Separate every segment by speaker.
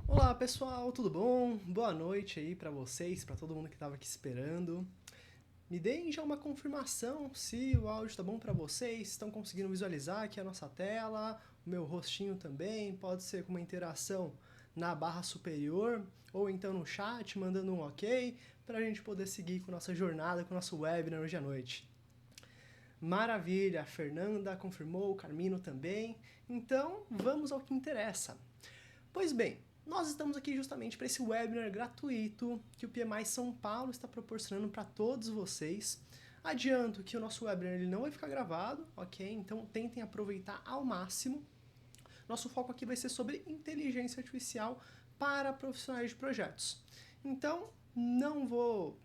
Speaker 1: Olá pessoal, tudo bom? Boa noite aí pra vocês, pra todo mundo que estava aqui esperando. Me deem já uma confirmação se o áudio tá bom pra vocês, estão conseguindo visualizar aqui a nossa tela, o meu rostinho também, pode ser com uma interação na barra superior ou então no chat, mandando um ok, pra gente poder seguir com nossa jornada, com o nosso webinar hoje à noite. Maravilha, a Fernanda confirmou, o Carmino também. Então, vamos ao que interessa. Pois bem, nós estamos aqui justamente para esse webinar gratuito que o PMI São Paulo está proporcionando para todos vocês. Adianto que o nosso webinar ele não vai ficar gravado, ok? Então tentem aproveitar ao máximo. Nosso foco aqui vai ser sobre inteligência artificial para profissionais de projetos. Então, não vou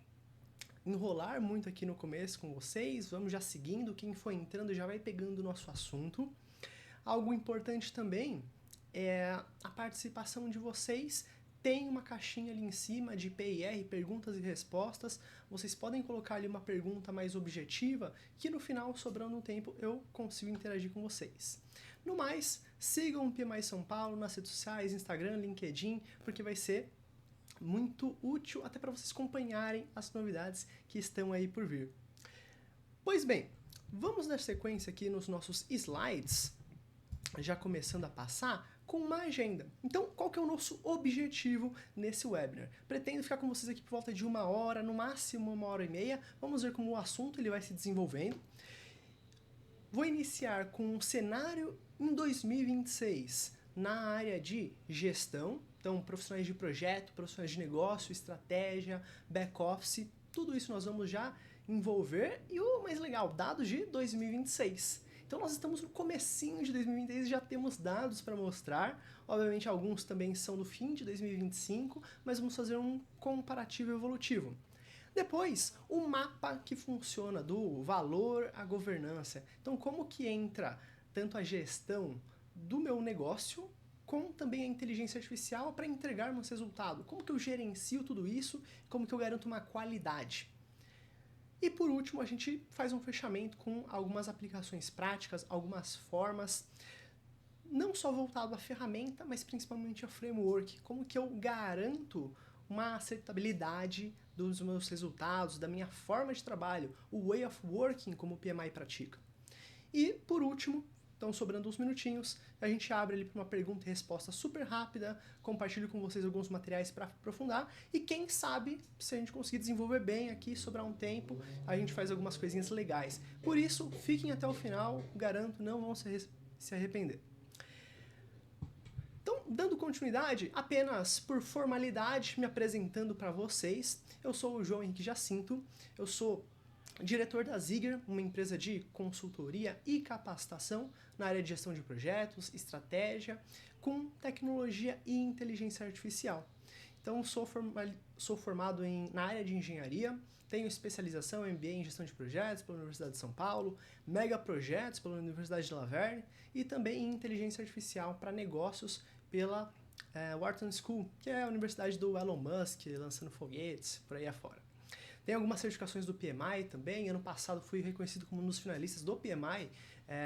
Speaker 1: enrolar muito aqui no começo com vocês, vamos já seguindo, quem for entrando já vai pegando o nosso assunto. Algo importante também é a participação de vocês. Tem uma caixinha ali em cima de PIR, perguntas e respostas. Vocês podem colocar ali uma pergunta mais objetiva, que no final, sobrando um tempo, eu consigo interagir com vocês. No mais, sigam o PMI São Paulo nas redes sociais, Instagram, LinkedIn, porque vai ser muito útil até para vocês acompanharem as novidades que estão aí por vir. Pois bem, vamos dar sequência aqui nos nossos slides, já começando a passar, com uma agenda. Então, qual que é o nosso objetivo nesse webinar? Pretendo ficar com vocês aqui por volta de 1 hora, no máximo 1 hora e meia. Vamos ver como o assunto ele vai se desenvolvendo. Vou iniciar com um cenário em 2026 na área de gestão, então profissionais de projeto, profissionais de negócio, estratégia, back-office, tudo isso nós vamos já envolver. E o mais legal, dados de 2026. Então nós estamos no comecinho de 2026 e já temos dados para mostrar. Obviamente alguns também são do fim de 2025, mas vamos fazer um comparativo evolutivo. Depois, o mapa que funciona do valor à governança. Então, como que entra tanto a gestão do meu negócio, como também a inteligência artificial para entregarmos resultado? Como que eu gerencio tudo isso? Como que eu garanto uma qualidade? E por último, a gente faz um fechamento com algumas aplicações práticas, algumas formas, não só voltado à ferramenta, mas principalmente ao framework. Como que eu garanto uma acertabilidade dos meus resultados, da minha forma de trabalho, o way of working como o PMI pratica. E, por último, então sobrando uns minutinhos, a gente abre ali para uma pergunta e resposta super rápida, compartilho com vocês alguns materiais para aprofundar e quem sabe, se a gente conseguir desenvolver bem aqui, sobrar um tempo, a gente faz algumas coisinhas legais. Por isso, fiquem até o final, garanto, não vão se arrepender. Então, dando continuidade, apenas por formalidade, me apresentando para vocês, eu sou o João Henrique Jacinto, eu sou diretor da Zigger, uma empresa de consultoria e capacitação na área de gestão de projetos, estratégia, com tecnologia e inteligência artificial. Então, sou formado na área de engenharia, tenho especialização em MBA em gestão de projetos pela Universidade de São Paulo, mega projetos pela Universidade de La Verne e também em inteligência artificial para negócios pela Wharton School, que é a universidade do Elon Musk, lançando foguetes por aí afora. Tem algumas certificações do PMI também. Ano passado fui reconhecido como um dos finalistas do PMI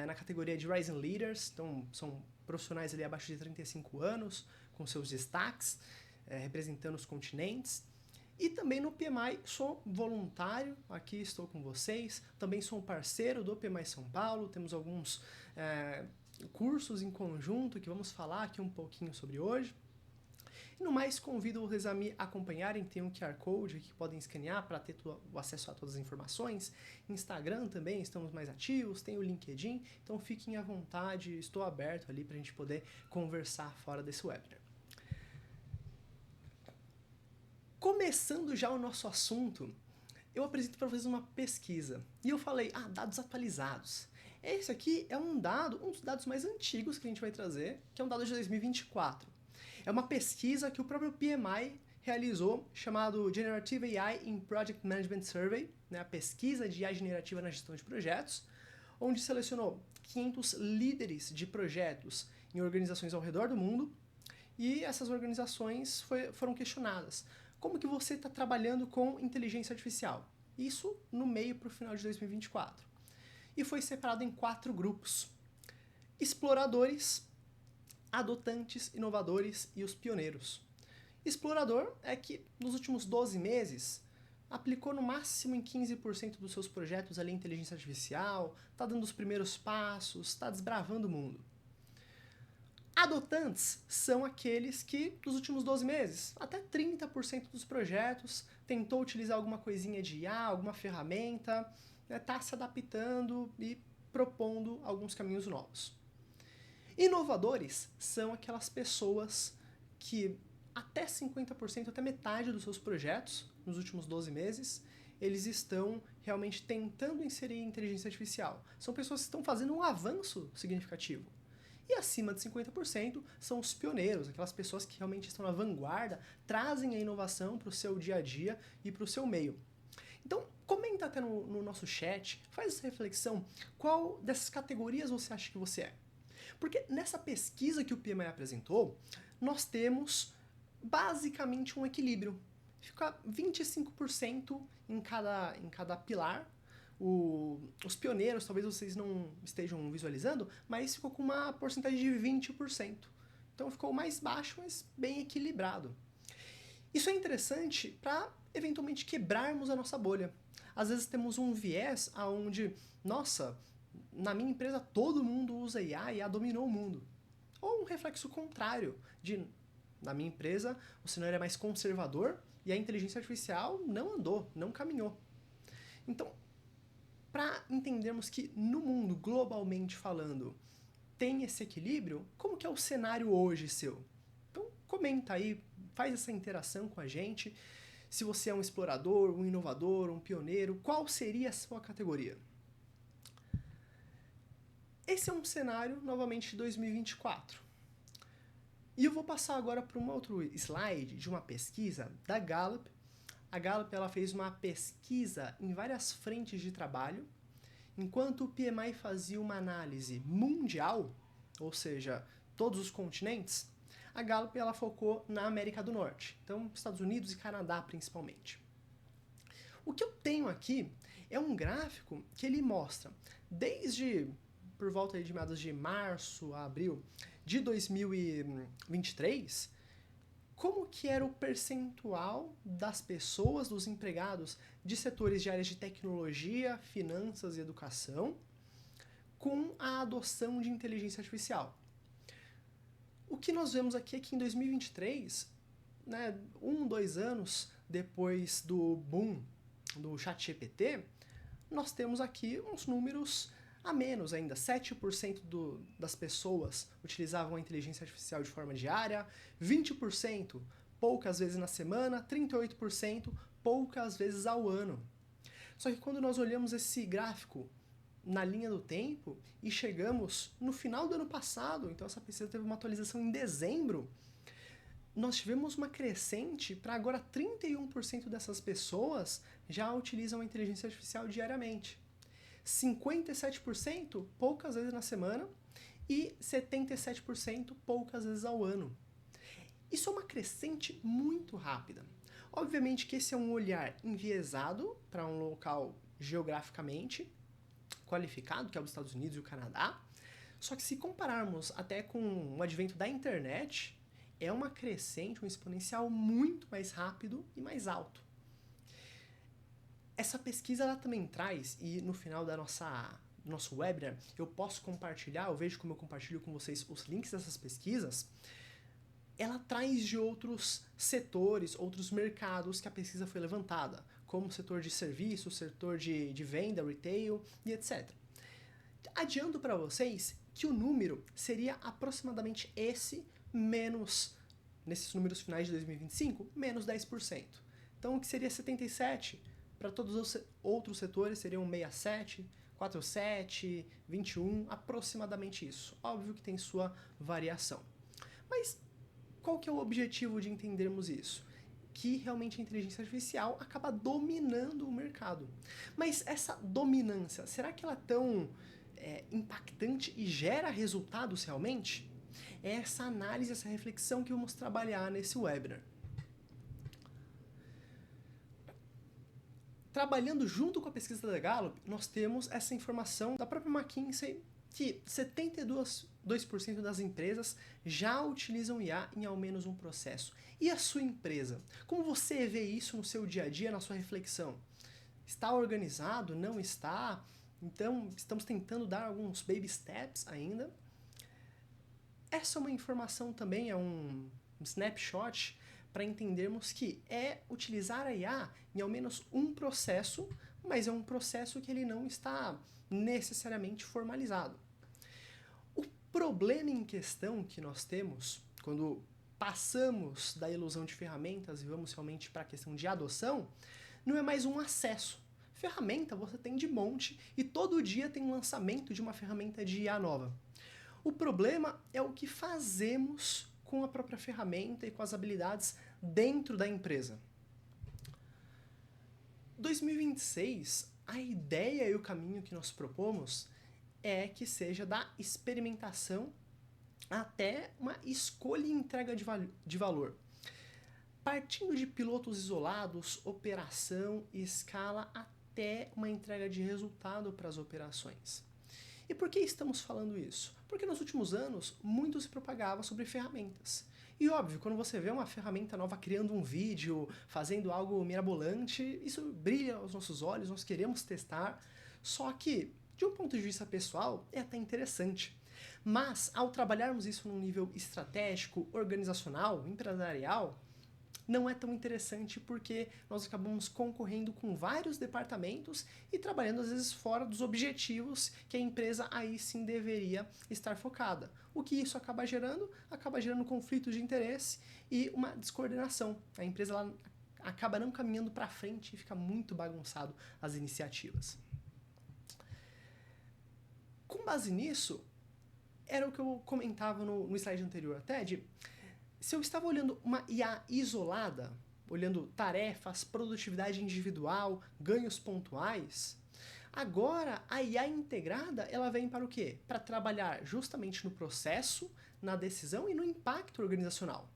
Speaker 1: na categoria de Rising Leaders. Então, são profissionais ali abaixo de 35 anos, com seus destaques, representando os continentes. E também no PMI sou voluntário, aqui estou com vocês. Também sou um parceiro do PMI São Paulo. Temos alguns cursos em conjunto que vamos falar aqui um pouquinho sobre hoje. E no mais, convido vocês a me acompanharem, tem um QR Code aqui que podem escanear para ter o acesso a todas as informações. Instagram também, estamos mais ativos, tem o LinkedIn, então fiquem à vontade, estou aberto ali para a gente poder conversar fora desse webinar. Começando já o nosso assunto, eu apresento para vocês uma pesquisa. E eu falei, dados atualizados. Esse aqui é um dos dados mais antigos que a gente vai trazer, que é um dado de 2024. É uma pesquisa que o próprio PMI realizou, chamado Generative AI in Project Management Survey, né, a pesquisa de IA generativa na gestão de projetos, onde selecionou 500 líderes de projetos em organizações ao redor do mundo, e essas organizações foram questionadas. Como que você está trabalhando com inteligência artificial? Isso no meio para o final de 2024. E foi separado em 4 grupos. Exploradores, adotantes, inovadores e os pioneiros. Explorador é que nos últimos 12 meses aplicou no máximo em 15% dos seus projetos ali a inteligência artificial, está dando os primeiros passos, está desbravando o mundo. Adotantes são aqueles que, nos últimos 12 meses, até 30% dos projetos tentou utilizar alguma coisinha de IA, alguma ferramenta, está se adaptando e propondo alguns caminhos novos. Inovadores são aquelas pessoas que até 50%, até metade dos seus projetos, nos últimos 12 meses, eles estão realmente tentando inserir inteligência artificial. São pessoas que estão fazendo um avanço significativo. E acima de 50% são os pioneiros, aquelas pessoas que realmente estão na vanguarda, trazem a inovação para o seu dia a dia e para o seu meio. Então, comenta até no nosso chat, faz essa reflexão, qual dessas categorias você acha que você é? Porque nessa pesquisa que o PMI apresentou, nós temos basicamente um equilíbrio. Fica 25% em cada pilar. Os pioneiros, talvez vocês não estejam visualizando, mas ficou com uma porcentagem de 20%. Então ficou mais baixo, mas bem equilibrado. Isso é interessante para, eventualmente, quebrarmos a nossa bolha. Às vezes temos um viés onde, nossa, na minha empresa todo mundo usa IA e IA dominou o mundo. Ou um reflexo contrário, de na minha empresa o cenário é mais conservador e a inteligência artificial não andou, não caminhou. Então, para entendermos que no mundo, globalmente falando, tem esse equilíbrio, como que é o cenário hoje seu? Então, comenta aí, faz essa interação com a gente. Se você é um explorador, um inovador, um pioneiro, qual seria a sua categoria? Esse é um cenário, novamente, de 2024. E eu vou passar agora para um outro slide de uma pesquisa da Gallup. A Gallup ela fez uma pesquisa em várias frentes de trabalho, enquanto o PMI fazia uma análise mundial, ou seja, todos os continentes, a Gallup ela focou na América do Norte, então Estados Unidos e Canadá principalmente. O que eu tenho aqui é um gráfico que ele mostra, desde por volta de meados de março a abril de 2023, como que era o percentual das pessoas, dos empregados de setores de áreas de tecnologia, finanças e educação com a adoção de inteligência artificial. O que nós vemos aqui é que em 2023, 2 anos depois do boom do ChatGPT, nós temos aqui uns números a menos ainda. 7% das pessoas utilizavam a inteligência artificial de forma diária, 20% poucas vezes na semana, 38% poucas vezes ao ano. Só que quando nós olhamos esse gráfico na linha do tempo e chegamos no final do ano passado, então essa pesquisa teve uma atualização em dezembro, nós tivemos uma crescente para agora 31% dessas pessoas já utilizam a inteligência artificial diariamente. 57% poucas vezes na semana e 77% poucas vezes ao ano. Isso é uma crescente muito rápida. Obviamente que esse é um olhar enviesado para um local geograficamente qualificado, que é os Estados Unidos e o Canadá, só que se compararmos até com o advento da internet, é uma crescente, um exponencial muito mais rápido e mais alto. Essa pesquisa ela também traz, e no final do nosso webinar eu posso compartilhar, eu vejo como eu compartilho com vocês os links dessas pesquisas, ela traz de outros setores, outros mercados que a pesquisa foi levantada, como o setor de serviços, setor de venda, retail e etc. Adianto para vocês que o número seria aproximadamente esse menos, nesses números finais de 2025, menos 10%. Então o que seria 77%? Para todos os outros setores seriam 67, 47, 21, aproximadamente isso. Óbvio que tem sua variação. Mas qual que é o objetivo de entendermos isso? Que realmente a inteligência artificial acaba dominando o mercado. Mas essa dominância, será que ela é tão impactante e gera resultados realmente? É essa análise, essa reflexão que vamos trabalhar nesse webinar. Trabalhando junto com a pesquisa da Gallup, nós temos essa informação da própria McKinsey que 72% das empresas já utilizam IA em ao menos um processo. E a sua empresa? Como você vê isso no seu dia a dia, na sua reflexão? Está organizado? Não está? Então, estamos tentando dar alguns baby steps ainda. Essa é uma informação também, é um snapshot para entendermos que é utilizar a IA em ao menos um processo, mas é um processo que ele não está necessariamente formalizado. O problema em questão que nós temos quando passamos da ilusão de ferramentas e vamos realmente para a questão de adoção, não é mais um acesso. Ferramenta você tem de monte e todo dia tem um lançamento de uma ferramenta de IA nova. O problema é o que fazemos com a própria ferramenta e com as habilidades dentro da empresa. 2026, a ideia e o caminho que nós propomos é que seja da experimentação até uma escolha e entrega de valor. Partindo de pilotos isolados, operação e escala até uma entrega de resultado para as operações. E por que estamos falando isso? Porque nos últimos anos, muito se propagava sobre ferramentas. E óbvio, quando você vê uma ferramenta nova criando um vídeo, fazendo algo mirabolante, isso brilha aos nossos olhos, nós queremos testar. Só que, de um ponto de vista pessoal, é até interessante. Mas, ao trabalharmos isso num nível estratégico, organizacional, empresarial, não é tão interessante porque nós acabamos concorrendo com vários departamentos e trabalhando às vezes fora dos objetivos que a empresa aí sim deveria estar focada. O que isso acaba gerando? Acaba gerando conflitos de interesse e uma descoordenação. A empresa ela acaba não caminhando para frente e fica muito bagunçado as iniciativas. Com base nisso, era o que eu comentava no slide anterior até, se eu estava olhando uma IA isolada, olhando tarefas, produtividade individual, ganhos pontuais, agora a IA integrada ela vem para o quê? Para trabalhar justamente no processo, na decisão e no impacto organizacional.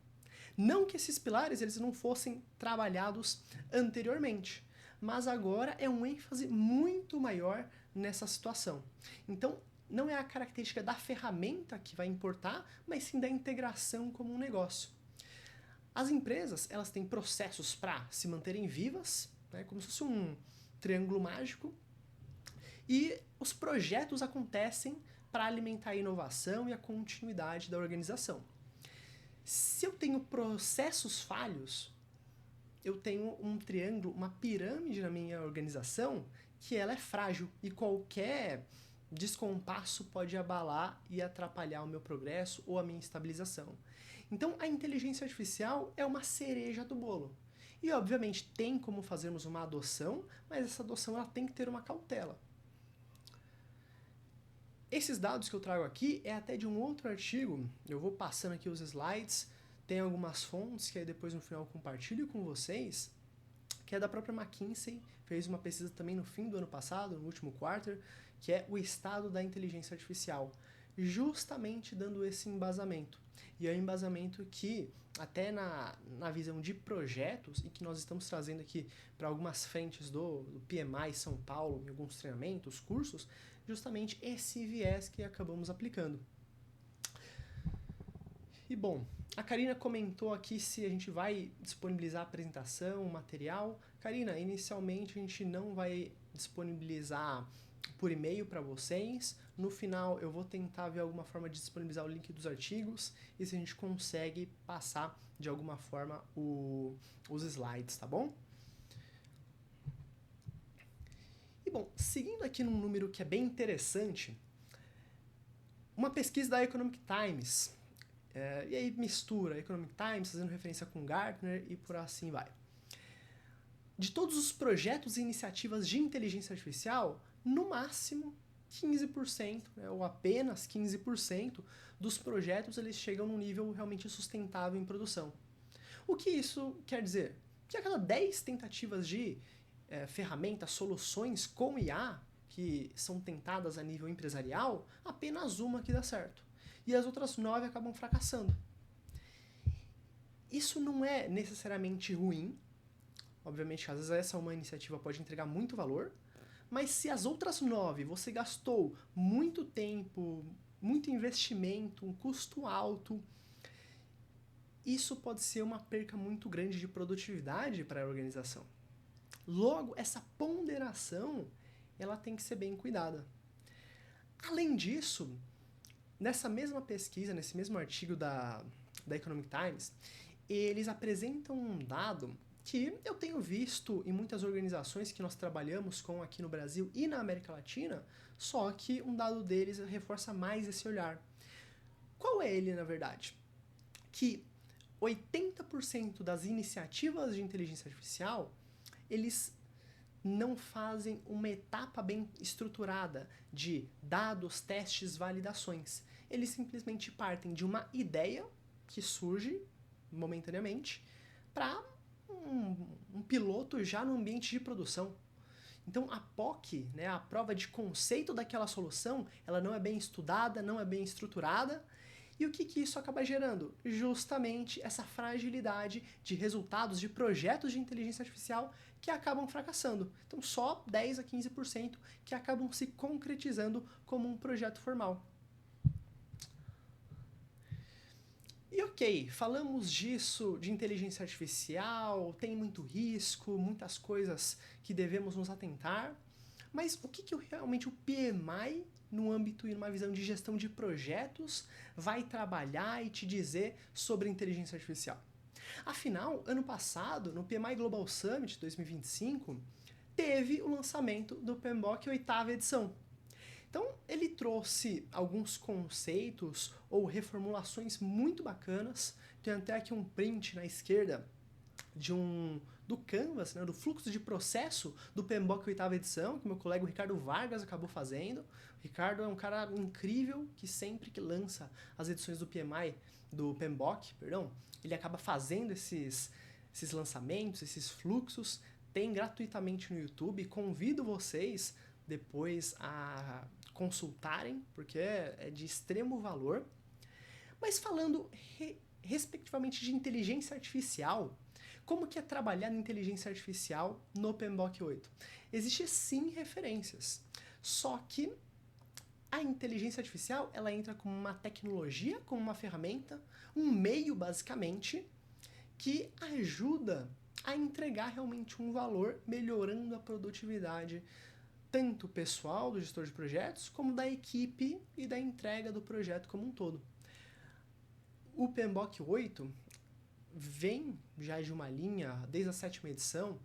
Speaker 1: Não que esses pilares eles não fossem trabalhados anteriormente, mas agora é um ênfase muito maior nessa situação. Então, não é a característica da ferramenta que vai importar, mas sim da integração como um negócio. As empresas, elas têm processos para se manterem vivas, né, como se fosse um triângulo mágico, e os projetos acontecem para alimentar a inovação e a continuidade da organização. Se eu tenho processos falhos, eu tenho um triângulo, uma pirâmide na minha organização que ela é frágil e qualquer descompasso pode abalar e atrapalhar o meu progresso ou a minha estabilização. Então, a inteligência artificial é uma cereja do bolo. E, obviamente, tem como fazermos uma adoção, mas essa adoção ela tem que ter uma cautela. Esses dados que eu trago aqui é até de um outro artigo, eu vou passando aqui os slides, tem algumas fontes que aí depois no final eu compartilho com vocês, que é da própria McKinsey, fez uma pesquisa também no fim do ano passado, no último quarter, que é o estado da inteligência artificial, justamente dando esse embasamento. E é um embasamento que, até na visão de projetos, e que nós estamos trazendo aqui para algumas frentes do PMI São Paulo, em alguns treinamentos, cursos, justamente esse viés que acabamos aplicando. E bom, a Karina comentou aqui se a gente vai disponibilizar a apresentação, o material. Karina, inicialmente a gente não vai disponibilizar por e-mail para vocês. No final eu vou tentar ver alguma forma de disponibilizar o link dos artigos e se a gente consegue passar de alguma forma os slides, tá bom? E bom, seguindo aqui num número que é bem interessante, uma pesquisa da Economic Times, e aí mistura Economic Times fazendo referência com Gartner e por assim vai. De todos os projetos e iniciativas de inteligência artificial, no máximo 15%, né, ou apenas 15% dos projetos eles chegam num nível realmente sustentável em produção. O que isso quer dizer? Que a cada 10 tentativas de ferramentas, soluções com IA que são tentadas a nível empresarial, apenas uma que dá certo. E as outras 9 acabam fracassando. Isso não é necessariamente ruim. Obviamente, às vezes essa uma iniciativa pode entregar muito valor, Mas se as outras 9 você gastou muito tempo, muito investimento, um custo alto, isso pode ser uma perca muito grande de produtividade para a organização. Logo, essa ponderação, ela tem que ser bem cuidada. Além disso, nessa mesma pesquisa, nesse mesmo artigo da Economic Times, eles apresentam um dado que eu tenho visto em muitas organizações que nós trabalhamos com aqui no Brasil e na América Latina, só que um dado deles reforça mais esse olhar. Qual é ele, na verdade? Que 80% das iniciativas de inteligência artificial, eles não fazem uma etapa bem estruturada de dados, testes, validações. Eles simplesmente partem de uma ideia que surge momentaneamente para um piloto já no ambiente de produção. Então a POC, né, a prova de conceito daquela solução, ela não é bem estudada, não é bem estruturada. E o que isso acaba gerando? Justamente essa fragilidade de resultados de projetos de inteligência artificial que acabam fracassando. Então só 10 a 15% que acabam se concretizando como um projeto formal. E ok, falamos disso, de inteligência artificial, tem muito risco, muitas coisas que devemos nos atentar, mas o que realmente o PMI, no âmbito e numa visão de gestão de projetos, vai trabalhar e te dizer sobre inteligência artificial? Afinal, ano passado, no PMI Global Summit 2025, teve o lançamento do PMBOK 8ª edição. Então, ele trouxe alguns conceitos ou reformulações muito bacanas. Tem até aqui um print na esquerda do Canvas, né, do fluxo de processo do PMBOK 8ª edição, que meu colega Ricardo Vargas acabou fazendo. O Ricardo é um cara incrível que sempre que lança as edições do PMBOK, ele acaba fazendo esses lançamentos, esses fluxos. Tem gratuitamente no YouTube. Convido vocês depois a consultarem, porque é de extremo valor. Mas falando respectivamente de inteligência artificial, como que é trabalhar na inteligência artificial no PMBOK 8? Existem sim referências, só que a inteligência artificial ela entra como uma tecnologia, como uma ferramenta, um meio basicamente, que ajuda a entregar realmente um valor, melhorando a produtividade tanto pessoal do gestor de projetos, como da equipe e da entrega do projeto como um todo. O PMBOK 8 vem já de uma linha, desde a 7ª edição,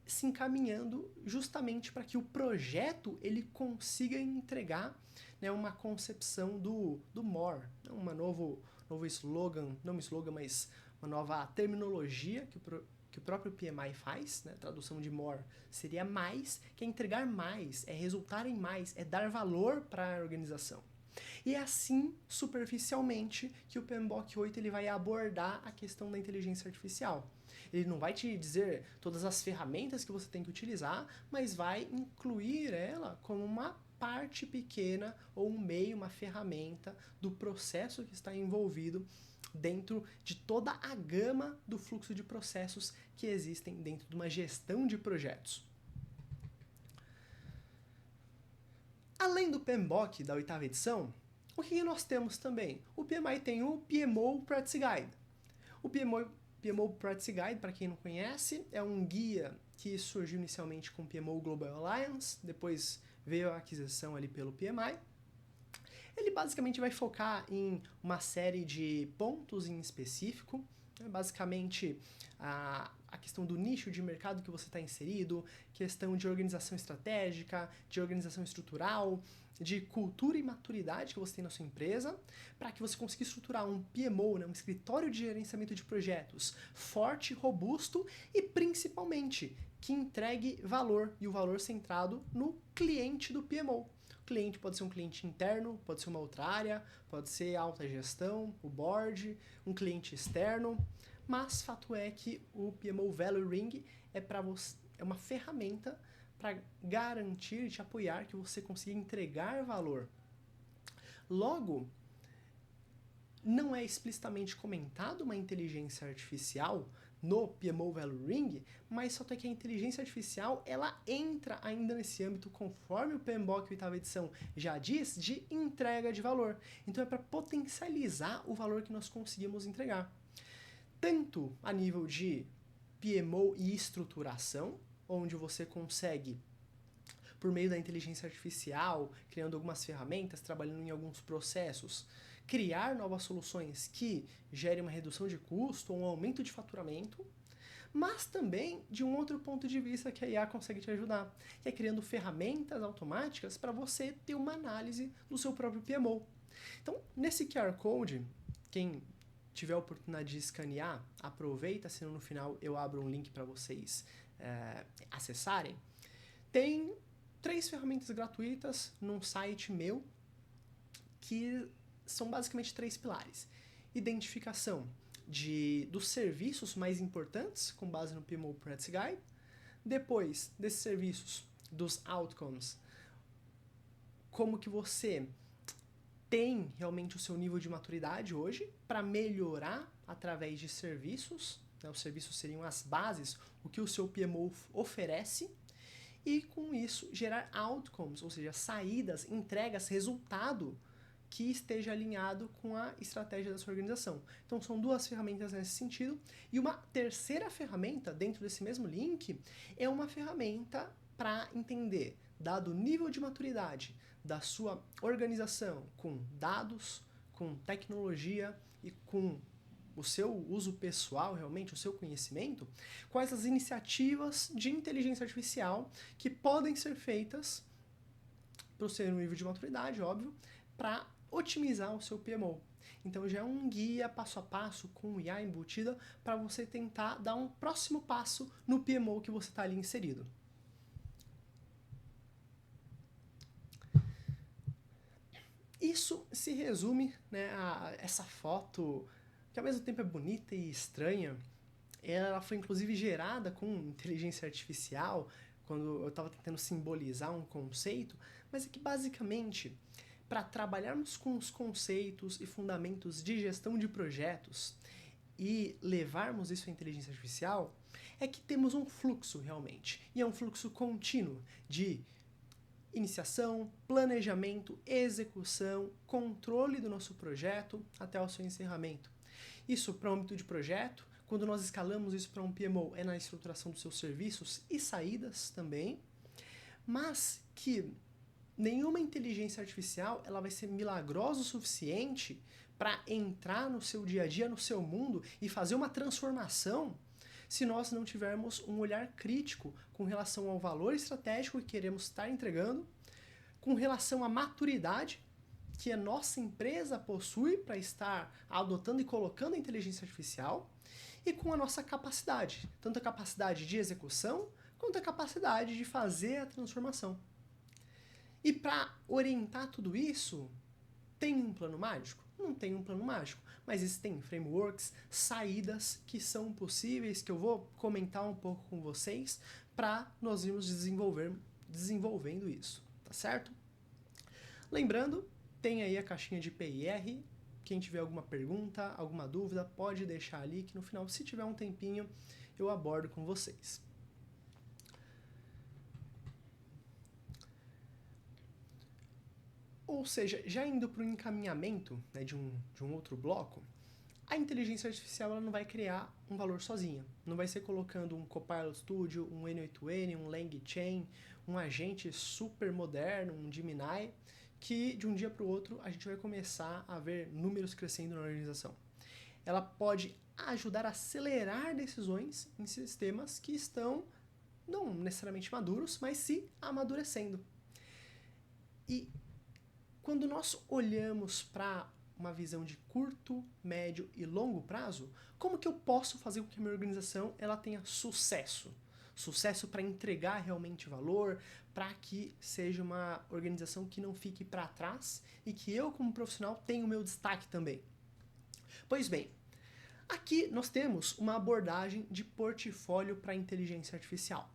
Speaker 1: se encaminhando justamente para que o projeto ele consiga entregar, né, uma concepção do more, um novo slogan, não um slogan, mas uma nova terminologia que o próprio PMI faz, né, tradução de more seria mais, que é entregar mais, é resultar em mais, é dar valor para a organização. E é assim, superficialmente, que o PMBOK 8 ele vai abordar a questão da inteligência artificial. Ele não vai te dizer todas as ferramentas que você tem que utilizar, mas vai incluir ela como uma parte pequena ou um meio, uma ferramenta do processo que está envolvido dentro de toda a gama do fluxo de processos que existem dentro de uma gestão de projetos. Além do PMBOK da 8ª edição, o que nós temos também? O PMI tem o PMO Practice Guide. O PMO Practice Guide, para quem não conhece, é um guia que surgiu inicialmente com o PMO Global Alliance, depois veio a aquisição ali pelo PMI. Ele basicamente vai focar em uma série de pontos em específico, né? Basicamente a questão do nicho de mercado que você está inserido, questão de organização estratégica, de organização estrutural, de cultura e maturidade que você tem na sua empresa, para que você consiga estruturar um PMO, né, um escritório de gerenciamento de projetos forte, robusto e principalmente que entregue valor, e o valor centrado no cliente do PMO. O cliente pode ser um cliente interno, pode ser uma outra área, pode ser alta gestão, o board, um cliente externo, mas fato é que o PMO Value Ring é uma ferramenta para garantir e te apoiar que você consiga entregar valor. Logo, não é explicitamente comentado uma inteligência artificial no PMO Value Ring, mas só que a inteligência artificial ela entra ainda nesse âmbito, conforme o PMBOK 8ª edição já diz, de entrega de valor. Então é para potencializar o valor que nós conseguimos entregar. Tanto a nível de PMO e estruturação, onde você consegue, por meio da inteligência artificial, criando algumas ferramentas, trabalhando em alguns processos, criar novas soluções que gerem uma redução de custo ou um aumento de faturamento, mas também de um outro ponto de vista que a IA consegue te ajudar, que é criando ferramentas automáticas para você ter uma análise do seu próprio PMO. Então, nesse QR Code, quem tiver a oportunidade de escanear, aproveita, senão no final eu abro um link para vocês acessarem. Tem 3 ferramentas gratuitas num site meu que são basicamente 3 pilares. Identificação dos serviços mais importantes, com base no PMO Practice Guide. Depois desses serviços, dos outcomes, como que você tem realmente o seu nível de maturidade hoje para melhorar através de serviços. Né? Os serviços seriam as bases, o que o seu PMO oferece. E com isso gerar outcomes, ou seja, saídas, entregas, resultado que esteja alinhado com a estratégia da sua organização. Então são 2 ferramentas nesse sentido. E uma terceira ferramenta dentro desse mesmo link é uma ferramenta para entender, dado o nível de maturidade da sua organização com dados, com tecnologia e com o seu uso pessoal, realmente, o seu conhecimento, quais as iniciativas de inteligência artificial que podem ser feitas para o seu nível de maturidade, óbvio, para otimizar o seu PMO. Então já é um guia passo a passo com IA embutida para você tentar dar um próximo passo no PMO que você está ali inserido. Isso se resume, né, a essa foto, que ao mesmo tempo é bonita e estranha. Ela foi inclusive gerada com inteligência artificial, quando eu estava tentando simbolizar um conceito, mas é que basicamente, para trabalharmos com os conceitos e fundamentos de gestão de projetos e levarmos isso à inteligência artificial, é que temos um fluxo realmente, e é um fluxo contínuo de iniciação, planejamento, execução, controle do nosso projeto até o seu encerramento. Isso para o âmbito de projeto, quando nós escalamos isso para um PMO, é na estruturação dos seus serviços e saídas também, mas que nenhuma inteligência artificial ela vai ser milagrosa o suficiente para entrar no seu dia a dia, no seu mundo e fazer uma transformação se nós não tivermos um olhar crítico com relação ao valor estratégico que queremos estar entregando, com relação à maturidade que a nossa empresa possui para estar adotando e colocando a inteligência artificial, e com a nossa capacidade, tanto a capacidade de execução, quanto a capacidade de fazer a transformação. E para orientar tudo isso, tem um plano mágico? Não tem um plano mágico, mas existem frameworks, saídas que são possíveis, que eu vou comentar um pouco com vocês, para nós irmos desenvolvendo isso, tá certo? Lembrando, tem aí a caixinha de PIR, quem tiver alguma pergunta, alguma dúvida, pode deixar ali, que no final, se tiver um tempinho, eu abordo com vocês. Ou seja, já indo para o encaminhamento, né, de um outro bloco, a inteligência artificial ela não vai criar um valor sozinha. Não vai ser colocando um Copilot Studio, um N8N, um LangChain, um agente super moderno, um Gemini, que de um dia para o outro a gente vai começar a ver números crescendo na organização. Ela pode ajudar a acelerar decisões em sistemas que estão não necessariamente maduros, mas se amadurecendo. E quando nós olhamos para uma visão de curto, médio e longo prazo, como que eu posso fazer com que a minha organização ela tenha sucesso? Sucesso para entregar realmente valor, para que seja uma organização que não fique para trás e que eu, como profissional, tenha o meu destaque também. Pois bem, aqui nós temos uma abordagem de portfólio para inteligência artificial.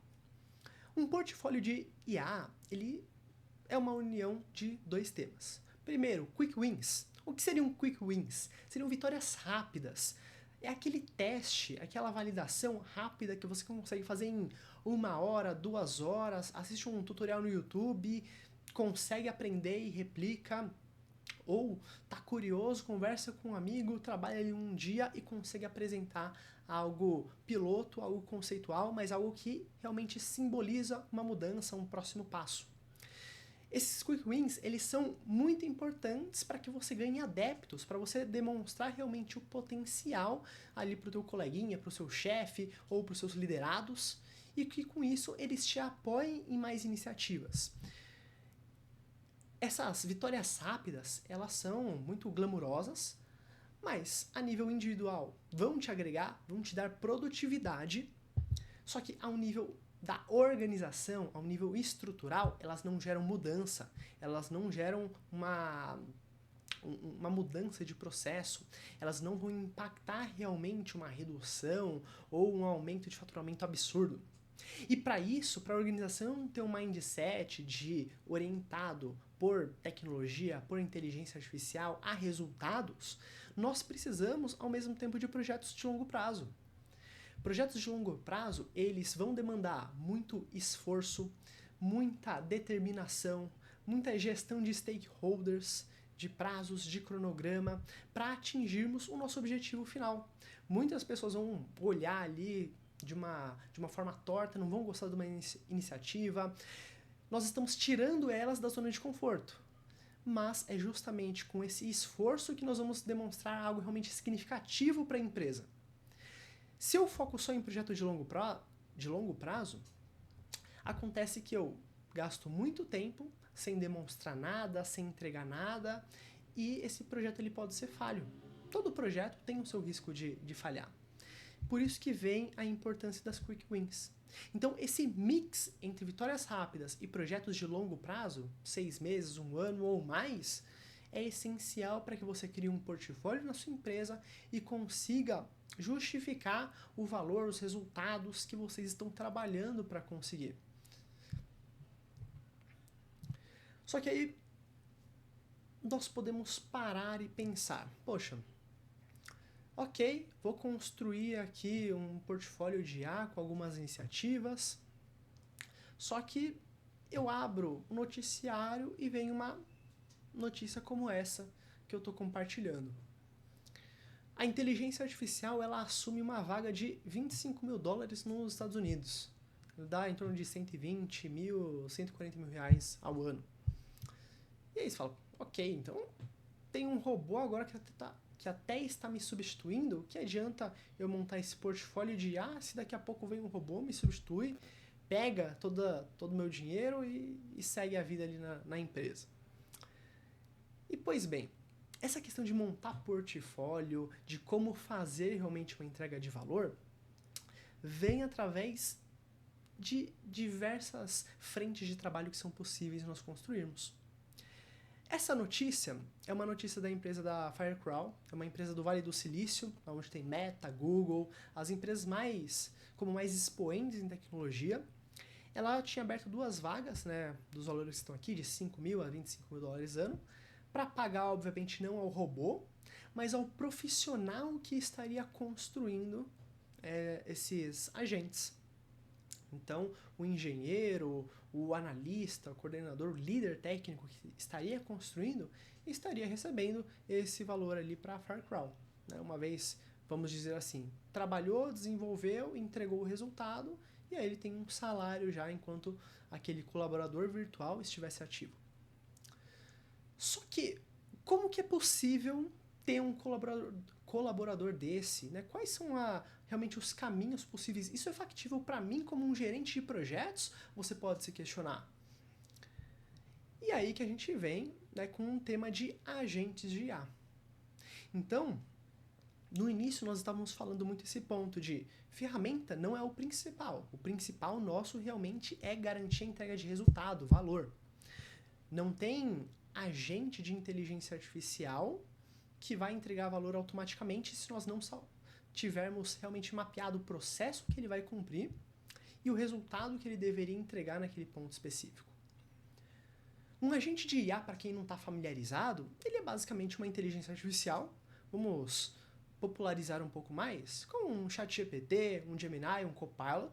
Speaker 1: Um portfólio de IA, ele é uma união de 2 temas. Primeiro, Quick Wins. O que seriam Quick Wins? Seriam vitórias rápidas. é aquele teste, aquela validação rápida que você consegue fazer em 1 hora, 2 horas, assiste um tutorial no YouTube, consegue aprender e replica, ou tá curioso, conversa com um amigo, trabalha ali um dia e consegue apresentar algo piloto, algo conceitual, mas algo que realmente simboliza uma mudança, um próximo passo. Esses quick wins, eles são muito importantes para que você ganhe adeptos, para você demonstrar realmente o potencial ali para o teu coleguinha, para o seu chefe ou para os seus liderados, e que com isso eles te apoiem em mais iniciativas. Essas vitórias rápidas, elas são muito glamurosas, mas a nível individual vão te agregar, vão te dar produtividade, só que ao nível da organização, ao nível estrutural, elas não geram mudança, elas não geram uma mudança de processo, elas não vão impactar realmente uma redução ou um aumento de faturamento absurdo. E para isso, para a organização ter um mindset orientado por tecnologia, por inteligência artificial a resultados, nós precisamos ao mesmo tempo de projetos de longo prazo. Projetos de longo prazo, eles vão demandar muito esforço, muita determinação, muita gestão de stakeholders, de prazos, de cronograma, para atingirmos o nosso objetivo final. Muitas pessoas vão olhar ali de uma forma torta, não vão gostar de uma iniciativa. Nós estamos tirando elas da zona de conforto. Mas é justamente com esse esforço que nós vamos demonstrar algo realmente significativo para a empresa. Se eu foco só em projeto de longo prazo, acontece que eu gasto muito tempo sem demonstrar nada, sem entregar nada, e esse projeto ele pode ser falho. Todo projeto tem o seu risco de falhar. Por isso que vem a importância das quick wins. Então, esse mix entre vitórias rápidas e projetos de longo prazo, 6 meses, 1 ano ou mais, é essencial para que você crie um portfólio na sua empresa e consiga justificar o valor, os resultados que vocês estão trabalhando para conseguir. Só que aí nós podemos parar e pensar, poxa, ok, vou construir aqui um portfólio de IA com algumas iniciativas, só que eu abro o noticiário e vem uma notícia como essa que eu estou compartilhando. A inteligência artificial, ela assume uma vaga de $25 mil nos Estados Unidos. Dá em torno de 120 mil, 140 mil reais ao ano. E aí você fala, ok, então tem um robô agora que até está me substituindo, que adianta eu montar esse portfólio de se daqui a pouco vem um robô, me substitui, pega todo o meu dinheiro e segue a vida ali na empresa. E pois bem, essa questão de montar portfólio, de como fazer realmente uma entrega de valor, vem através de diversas frentes de trabalho que são possíveis nós construirmos. Essa notícia é uma notícia da empresa da Firecrawl, é uma empresa do Vale do Silício, onde tem Meta, Google, as empresas mais expoentes em tecnologia. Ela tinha aberto 2 vagas, né, dos valores que estão aqui, de 5 mil a 25 mil dólares ano, para pagar, obviamente, não ao robô, mas ao profissional que estaria construindo esses agentes. Então, o engenheiro, o analista, o coordenador, o líder técnico que estaria construindo, estaria recebendo esse valor ali para a Firecrawl. Né? Uma vez, vamos dizer assim, trabalhou, desenvolveu, entregou o resultado, e aí ele tem um salário já enquanto aquele colaborador virtual estivesse ativo. Só que, como que é possível ter um colaborador desse? Né? Quais são realmente os caminhos possíveis? Isso é factível para mim como um gerente de projetos? Você pode se questionar. E aí que a gente vem, né, com um tema de agentes de IA. Então, no início nós estávamos falando muito esse ponto de ferramenta não é o principal. O principal nosso realmente é garantir a entrega de resultado, valor. Não tem agente de inteligência artificial que vai entregar valor automaticamente se nós não tivermos realmente mapeado o processo que ele vai cumprir e o resultado que ele deveria entregar naquele ponto específico. Um agente de IA, para quem não está familiarizado, ele é basicamente uma inteligência artificial. Vamos popularizar um pouco mais, como um ChatGPT, um Gemini, um Copilot,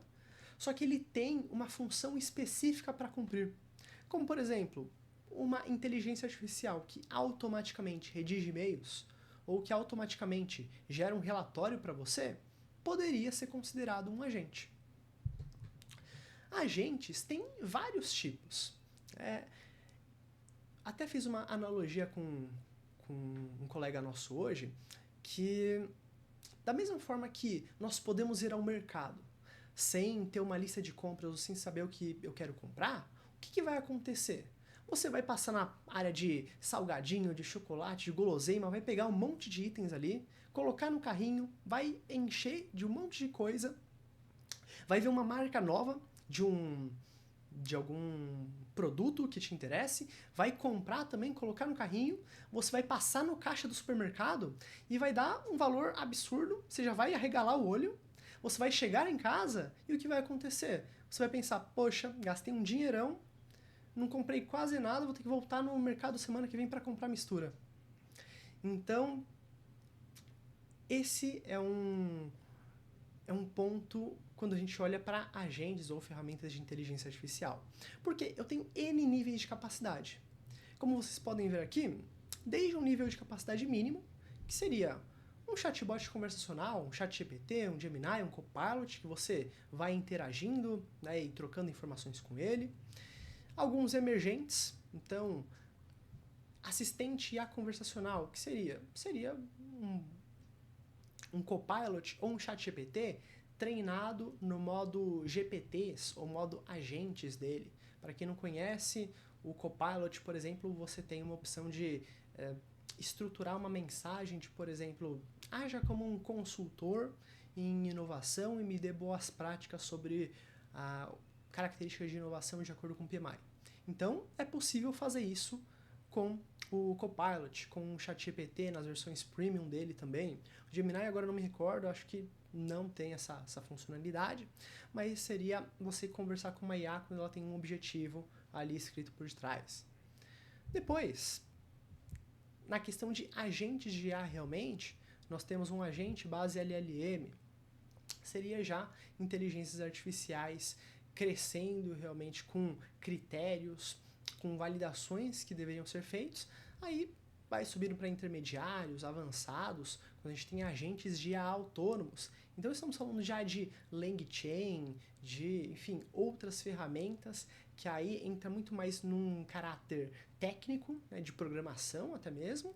Speaker 1: só que ele tem uma função específica para cumprir. Como, por exemplo, uma inteligência artificial que automaticamente redige e-mails ou que automaticamente gera um relatório para você, poderia ser considerado um agente. Agentes têm vários tipos. Até fiz uma analogia com um colega nosso hoje, que da mesma forma que nós podemos ir ao mercado sem ter uma lista de compras ou sem saber o que eu quero comprar, o que vai acontecer? Você vai passar na área de salgadinho, de chocolate, de guloseima, vai pegar um monte de itens ali, colocar no carrinho, vai encher de um monte de coisa, vai ver uma marca nova de algum produto que te interesse, vai comprar também, colocar no carrinho, você vai passar no caixa do supermercado e vai dar um valor absurdo, você já vai arregalar o olho, você vai chegar em casa e o que vai acontecer? Você vai pensar, poxa, gastei um dinheirão, não comprei quase nada, vou ter que voltar no mercado semana que vem para comprar mistura. Então, esse é um ponto quando a gente olha para agentes ou ferramentas de inteligência artificial. Porque eu tenho N níveis de capacidade. Como vocês podem ver aqui, desde um nível de capacidade mínimo, que seria um chatbot conversacional, um ChatGPT, um Gemini, um Copilot, que você vai interagindo, né, e trocando informações com ele. Alguns emergentes, então, assistente IA conversacional, que seria um Copilot ou um ChatGPT treinado no modo GPTs ou modo agentes dele. Para quem não conhece, o Copilot, por exemplo, você tem uma opção de estruturar uma mensagem de, por exemplo, haja como um consultor em inovação e me dê boas práticas sobre características de inovação de acordo com o PMI. Então, é possível fazer isso com o Copilot, com o ChatGPT nas versões premium dele também. O Gemini agora não me recordo, acho que não tem essa funcionalidade, mas seria você conversar com uma IA quando ela tem um objetivo ali escrito por trás. Depois, na questão de agentes de IA realmente, nós temos um agente base LLM, seria já inteligências artificiais crescendo realmente com critérios, com validações que deveriam ser feitos, aí vai subindo para intermediários, avançados, quando a gente tem agentes de IA autônomos. Então estamos falando já de LangChain, de, enfim, outras ferramentas que aí entra muito mais num caráter técnico, né, de programação até mesmo,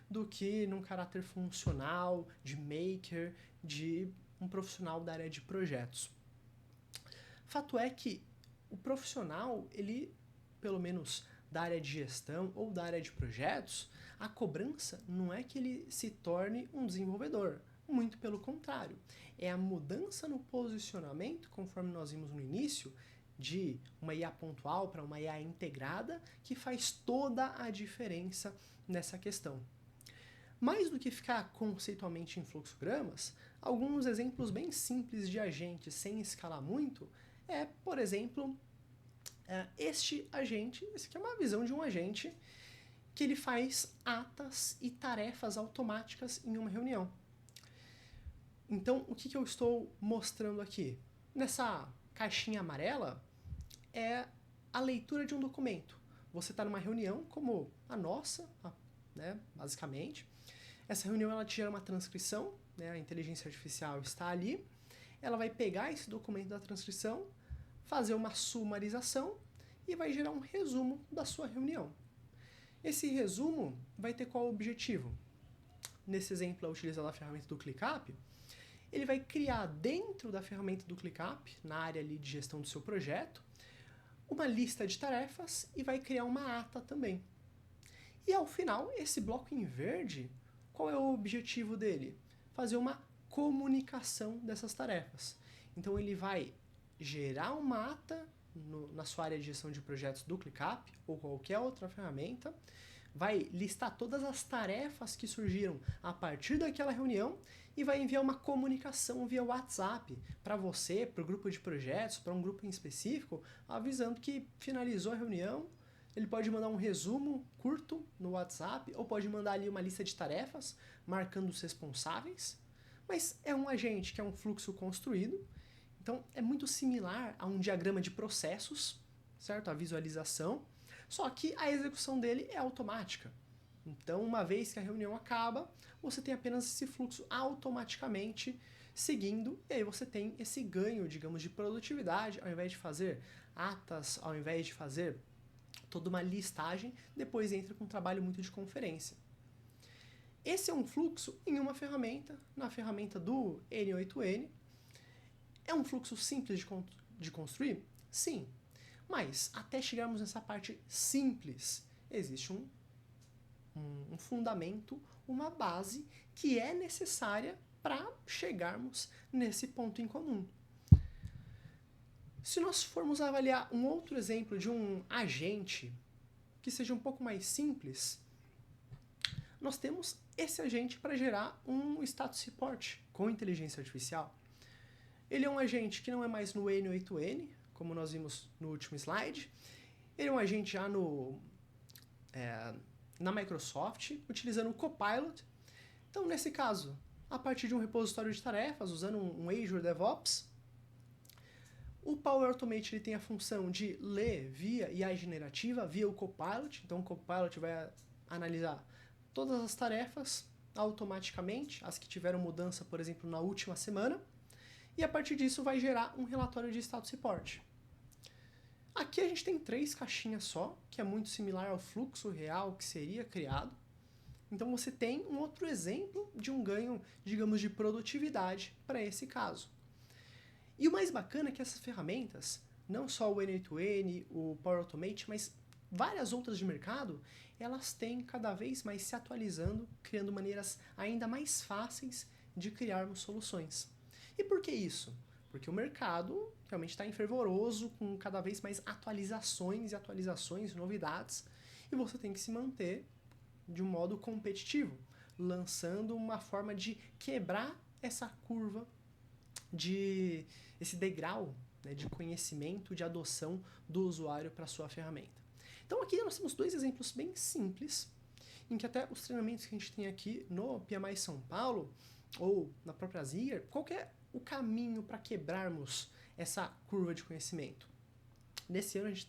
Speaker 1: do que num caráter funcional, de maker, de um profissional da área de projetos. Fato é que o profissional, ele, pelo menos da área de gestão ou da área de projetos, a cobrança não é que ele se torne um desenvolvedor, muito pelo contrário. É a mudança no posicionamento, conforme nós vimos no início, de uma IA pontual para uma IA integrada, que faz toda a diferença nessa questão. Mais do que ficar conceitualmente em fluxogramas, alguns exemplos bem simples de agentes sem escalar muito é, por exemplo, este agente, esse aqui é uma visão de um agente que ele faz atas e tarefas automáticas em uma reunião. Então, o que eu estou mostrando aqui? Nessa caixinha amarela é a leitura de um documento. Você está numa reunião como a nossa, né, basicamente. Essa reunião ela te gera uma transcrição, né, a inteligência artificial está ali, ela vai pegar esse documento da transcrição, fazer uma sumarização e vai gerar um resumo da sua reunião. Esse resumo vai ter qual objetivo? Nesse exemplo, utilizando a ferramenta do ClickUp, ele vai criar dentro da ferramenta do ClickUp, na área ali de gestão do seu projeto, uma lista de tarefas e vai criar uma ata também. E ao final, esse bloco em verde, qual é o objetivo dele? Fazer uma comunicação dessas tarefas. Então ele vai gerar uma ata na sua área de gestão de projetos do ClickUp ou qualquer outra ferramenta, vai listar todas as tarefas que surgiram a partir daquela reunião e vai enviar uma comunicação via WhatsApp para você, para o grupo de projetos, para um grupo em específico, avisando que finalizou a reunião ele pode mandar um resumo curto no WhatsApp, ou pode mandar ali uma lista de tarefas, marcando os responsáveis, mas é um agente que é um fluxo construído, então é muito similar a um diagrama de processos, certo? A visualização, só que a execução dele é automática. Então, uma vez que a reunião acaba, você tem apenas esse fluxo automaticamente seguindo, e aí você tem esse ganho, digamos, de produtividade, ao invés de fazer atas, ao invés de fazer toda uma listagem, depois entra com um trabalho muito de conferência. Esse é um fluxo em uma ferramenta, na ferramenta do N8N. É um fluxo simples de construir? Sim. Mas, até chegarmos nessa parte simples, existe um fundamento, uma base que é necessária para chegarmos nesse ponto em comum. Se nós formos avaliar um outro exemplo de um agente que seja um pouco mais simples, nós temos esse agente para gerar um status report com inteligência artificial. Ele é um agente que não é mais no N8N, como nós vimos no último slide. Ele é um agente já na Microsoft, utilizando o Copilot. Então, nesse caso, a partir de um repositório de tarefas, usando um Azure DevOps, o Power Automate ele tem a função de ler via IA generativa, via o Copilot. Então, o Copilot vai analisar todas as tarefas automaticamente, as que tiveram mudança, por exemplo, na última semana, e a partir disso vai gerar um relatório de status report. Aqui a gente tem 3 caixinhas só, que é muito similar ao fluxo real que seria criado. Então você tem um outro exemplo de um ganho, digamos, de produtividade para esse caso. E o mais bacana é que essas ferramentas, não só o N8N, o Power Automate, mas várias outras de mercado, elas têm cada vez mais se atualizando, criando maneiras ainda mais fáceis de criarmos soluções. E por que isso? Porque o mercado realmente está fervoroso, com cada vez mais atualizações, novidades, e você tem que se manter de um modo competitivo, lançando uma forma de quebrar essa curva, esse degrau, né, de conhecimento, de adoção do usuário para a sua ferramenta. Então aqui nós temos 2 exemplos bem simples, em que até os treinamentos que a gente tem aqui no PMI São Paulo, ou na própria Zigger, qual que é o caminho para quebrarmos essa curva de conhecimento? Nesse ano a gente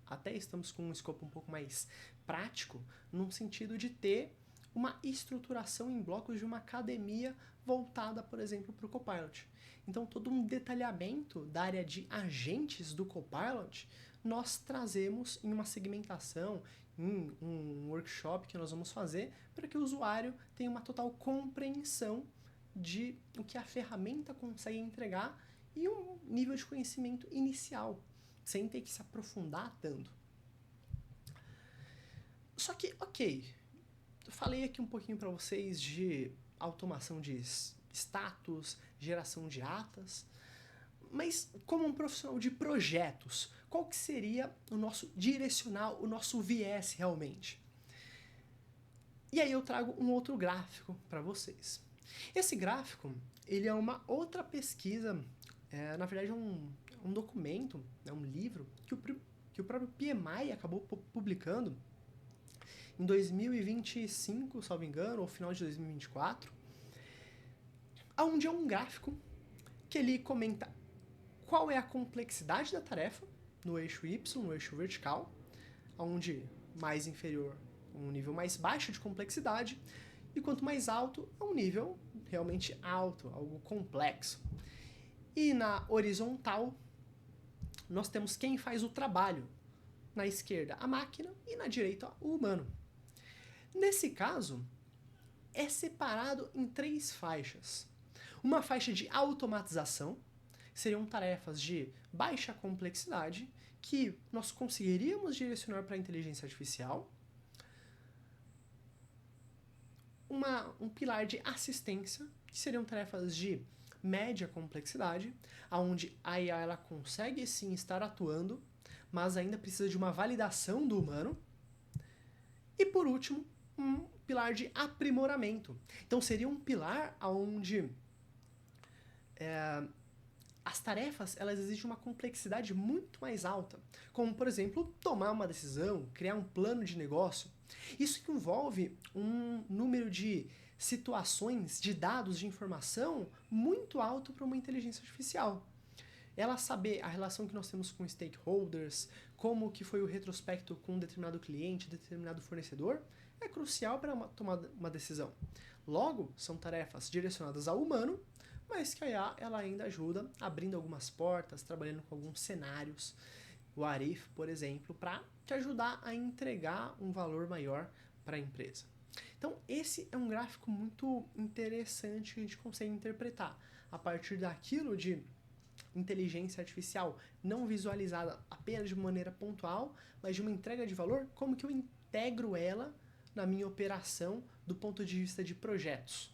Speaker 1: até estamos com um escopo um pouco mais prático, num sentido de ter uma estruturação em blocos de uma academia voltada, por exemplo, para o Copilot. Então, todo um detalhamento da área de agentes do Copilot nós trazemos em uma segmentação, em um workshop que nós vamos fazer, para que o usuário tenha uma total compreensão de o que a ferramenta consegue entregar e um nível de conhecimento inicial, sem ter que se aprofundar tanto. Só que, ok, eu falei aqui um pouquinho para vocês de automação de status, geração de atas, mas como um profissional de projetos, qual que seria o nosso direcional, o nosso viés realmente? E aí eu trago um outro gráfico para vocês. Esse gráfico, ele é uma outra pesquisa, na verdade é um documento, é um livro, que o próprio PMI acabou publicando em 2025, salvo engano, ou final de 2024, onde é um gráfico que ele comenta qual é a complexidade da tarefa no eixo Y, no eixo vertical, onde mais inferior um nível mais baixo de complexidade, e quanto mais alto, é um nível realmente alto, algo complexo. E na horizontal, nós temos quem faz o trabalho. Na esquerda, a máquina, e na direita, o humano. Nesse caso, é separado em 3 faixas. Uma faixa de automatização, seriam tarefas de baixa complexidade, que nós conseguiríamos direcionar para a inteligência artificial. Um pilar de assistência, que seriam tarefas de média complexidade, onde a IA ela consegue sim estar atuando, mas ainda precisa de uma validação do humano. E por último, um pilar de aprimoramento. Então seria um pilar onde as tarefas, elas exigem uma complexidade muito mais alta, como, por exemplo, tomar uma decisão, criar um plano de negócio. Isso envolve um número de situações, de dados, de informação muito alto para uma inteligência artificial. Ela saber a relação que nós temos com stakeholders, como que foi o retrospecto com um determinado cliente, determinado fornecedor, é crucial para tomar uma decisão. Logo, são tarefas direcionadas ao humano, mas que a IA ela ainda ajuda, abrindo algumas portas, trabalhando com alguns cenários, o Arif, por exemplo, para te ajudar a entregar um valor maior para a empresa. Então, esse é um gráfico muito interessante que a gente consegue interpretar a partir daquilo de inteligência artificial não visualizada apenas de maneira pontual, mas de uma entrega de valor, como que eu integro ela na minha operação do ponto de vista de projetos.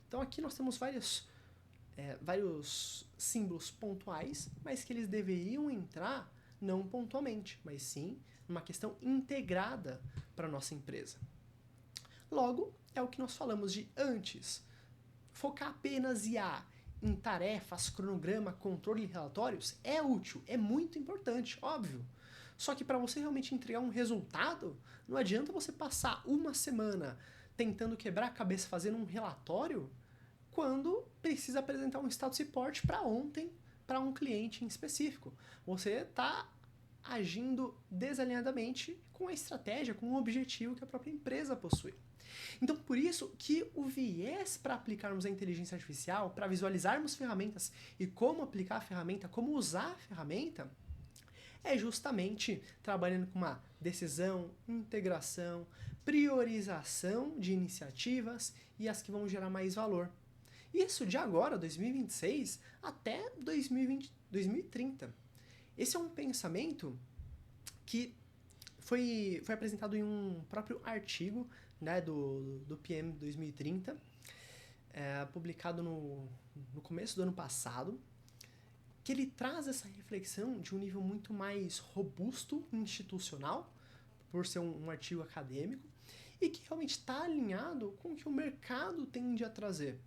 Speaker 1: Então aqui nós temos vários símbolos pontuais, mas que eles deveriam entrar não pontualmente, mas sim numa questão integrada para a nossa empresa. Logo, é o que nós falamos de antes. Focar apenas IA em tarefas, cronograma, controle e relatórios é útil, é muito importante, óbvio. Só que para você realmente entregar um resultado, não adianta você passar uma semana tentando quebrar a cabeça fazendo um relatório quando precisa apresentar um status report para ontem, para um cliente em específico. Você está agindo desalinhadamente com a estratégia, com o objetivo que a própria empresa possui. Então, por isso que o viés para aplicarmos a inteligência artificial, para visualizarmos ferramentas e como aplicar a ferramenta, como usar a ferramenta, é justamente trabalhando com uma decisão, integração, priorização de iniciativas e as que vão gerar mais valor. Isso de agora, 2026, até 2030. Esse é um pensamento que foi apresentado em um próprio artigo, né, do PM 2030, publicado no começo do ano passado, que ele traz essa reflexão de um nível muito mais robusto, institucional, por ser um artigo acadêmico, e que realmente está alinhado com o que o mercado tende a trazer.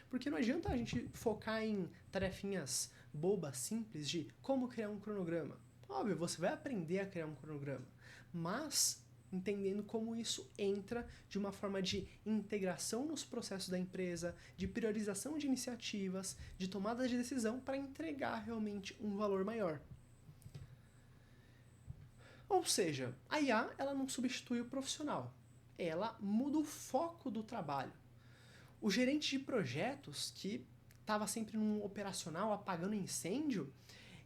Speaker 1: Porque não adianta a gente focar em tarefinhas bobas, simples, de como criar um cronograma. Óbvio, você vai aprender a criar um cronograma, mas entendendo como isso entra de uma forma de integração nos processos da empresa, de priorização de iniciativas, de tomada de decisão para entregar realmente um valor maior. Ou seja, a IA ela não substitui o profissional, ela muda o foco do trabalho. O gerente de projetos, que estava sempre num operacional apagando incêndio,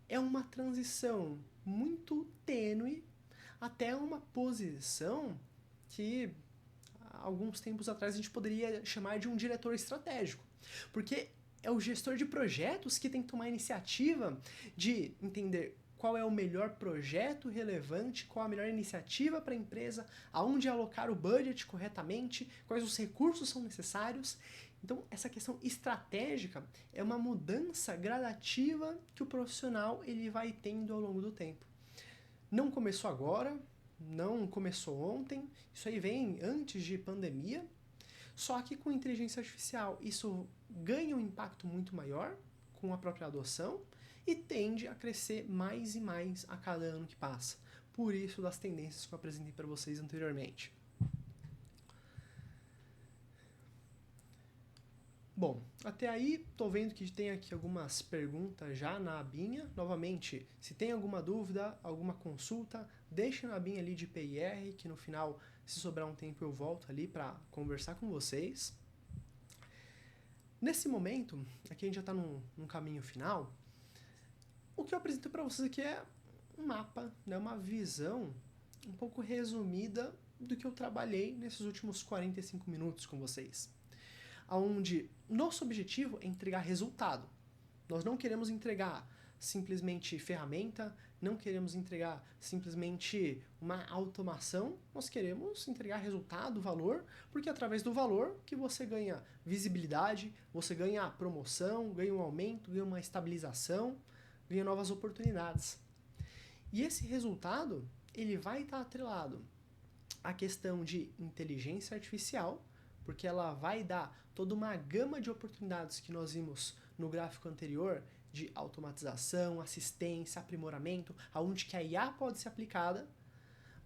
Speaker 1: é uma transição muito tênue até uma posição que alguns tempos atrás a gente poderia chamar de um diretor estratégico. Porque é o gestor de projetos que tem que tomar a iniciativa de entender qual é o melhor projeto relevante, qual a melhor iniciativa para a empresa, aonde alocar o budget corretamente, quais os recursos são necessários. Então, essa questão estratégica é uma mudança gradativa que o profissional ele vai tendo ao longo do tempo. Não começou agora, não começou ontem, isso aí vem antes de pandemia, só que com inteligência artificial isso ganha um impacto muito maior com a própria adoção e tende a crescer mais e mais a cada ano que passa. Por isso das tendências que eu apresentei para vocês anteriormente. Bom, até aí tô vendo que tem aqui algumas perguntas já na abinha. Novamente, se tem alguma dúvida, alguma consulta, deixa na abinha ali de PIR, que no final, se sobrar um tempo, eu volto ali para conversar com vocês. Nesse momento, aqui a gente já está num caminho final. O que eu apresento para vocês aqui é um mapa, né, uma visão um pouco resumida do que eu trabalhei nesses últimos 45 minutos com vocês. Onde nosso objetivo é entregar resultado. Nós não queremos entregar simplesmente ferramenta, não queremos entregar simplesmente uma automação, nós queremos entregar resultado, valor, porque é através do valor que você ganha visibilidade, você ganha promoção, ganha um aumento, ganha uma estabilização, ganha novas oportunidades. E esse resultado, ele vai estar atrelado à questão de inteligência artificial, porque ela vai dar toda uma gama de oportunidades que nós vimos no gráfico anterior de automatização, assistência, aprimoramento, aonde que a IA pode ser aplicada,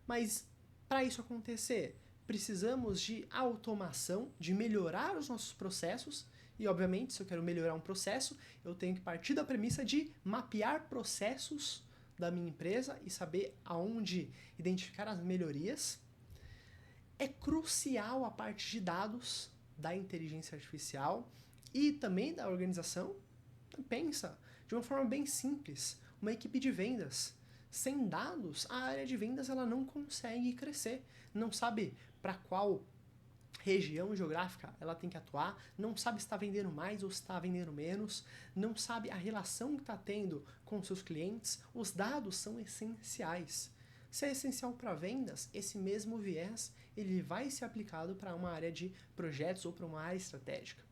Speaker 1: mas para isso acontecer, precisamos de automação, de melhorar os nossos processos, e obviamente, se eu quero melhorar um processo, eu tenho que partir da premissa de mapear processos da minha empresa e saber aonde identificar as melhorias. É crucial a parte de dados da inteligência artificial e também da organização. Pensa de uma forma bem simples, uma equipe de vendas. Sem dados, a área de vendas ela não consegue crescer, não sabe para qual região geográfica ela tem que atuar, não sabe se está vendendo mais ou se está vendendo menos, não sabe a relação que está tendo com seus clientes. Os dados são essenciais. Se é essencial para vendas, esse mesmo viés ele vai ser aplicado para uma área de projetos ou para uma área estratégica.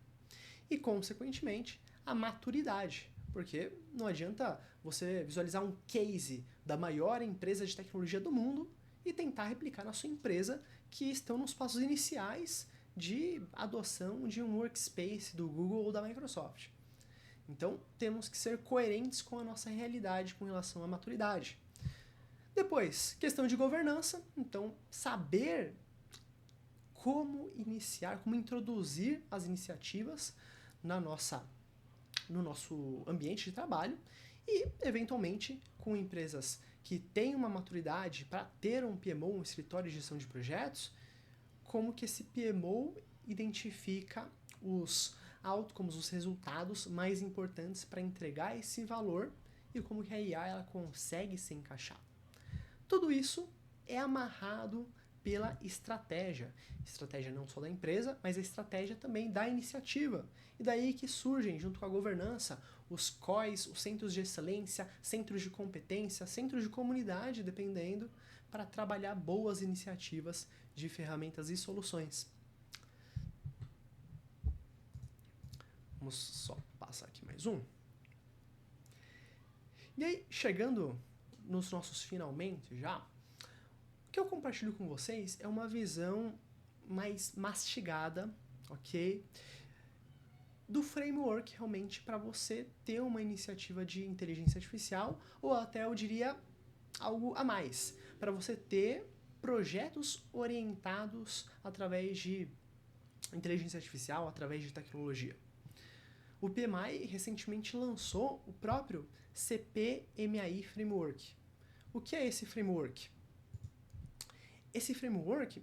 Speaker 1: E, consequentemente, a maturidade, porque não adianta você visualizar um case da maior empresa de tecnologia do mundo e tentar replicar na sua empresa que estão nos passos iniciais de adoção de um workspace do Google ou da Microsoft. Então, temos que ser coerentes com a nossa realidade com relação à maturidade. Depois, questão de governança. Então, saber como iniciar, como introduzir as iniciativas no nosso ambiente de trabalho e, eventualmente, com empresas que têm uma maturidade para ter um PMO, um escritório de gestão de projetos, como que esse PMO identifica os outcomes, os resultados mais importantes para entregar esse valor e como que a IA ela consegue se encaixar. Tudo isso é amarrado pela estratégia. Estratégia não só da empresa, mas a estratégia também da iniciativa. E daí que surgem, junto com a governança, os COIs, os centros de excelência, centros de competência, centros de comunidade, dependendo, para trabalhar boas iniciativas de ferramentas e soluções. Vamos só passar aqui mais um. E aí, chegando nos nossos finalmente já, o que eu compartilho com vocês é uma visão mais mastigada, ok? Do framework realmente para você ter uma iniciativa de inteligência artificial, ou até eu diria algo a mais, para você ter projetos orientados através de inteligência artificial, através de tecnologia. O PMI recentemente lançou o próprio CPMI Framework. O que é esse framework? Esse framework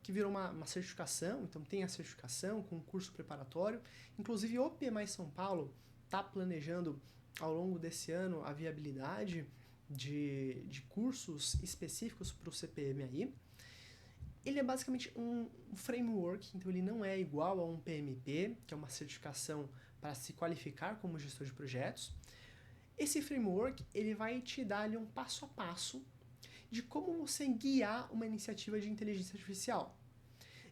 Speaker 1: que virou uma certificação, então tem a certificação com um curso preparatório. Inclusive o PMI São Paulo está planejando ao longo desse ano a viabilidade de cursos específicos para o CPMI. Ele é basicamente um framework, então ele não é igual a um PMP, que é uma certificação para se qualificar como gestor de projetos. Esse framework ele vai te dar ali um passo a passo de como você guiar uma iniciativa de inteligência artificial.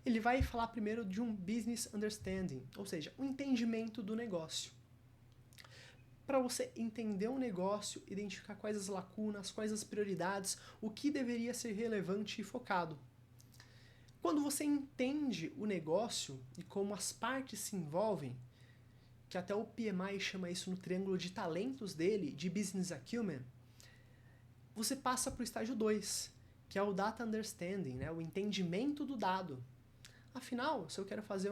Speaker 1: Ele vai falar primeiro de um business understanding, ou seja, um entendimento do negócio. Para você entender o negócio, identificar quais as lacunas, quais as prioridades, o que deveria ser relevante e focado. Quando você entende o negócio e como as partes se envolvem, que até o PMI chama isso no triângulo de talentos dele, de business acumen, você passa para o estágio 2, que é o data understanding, né? O entendimento do dado. Afinal, se eu quero fazer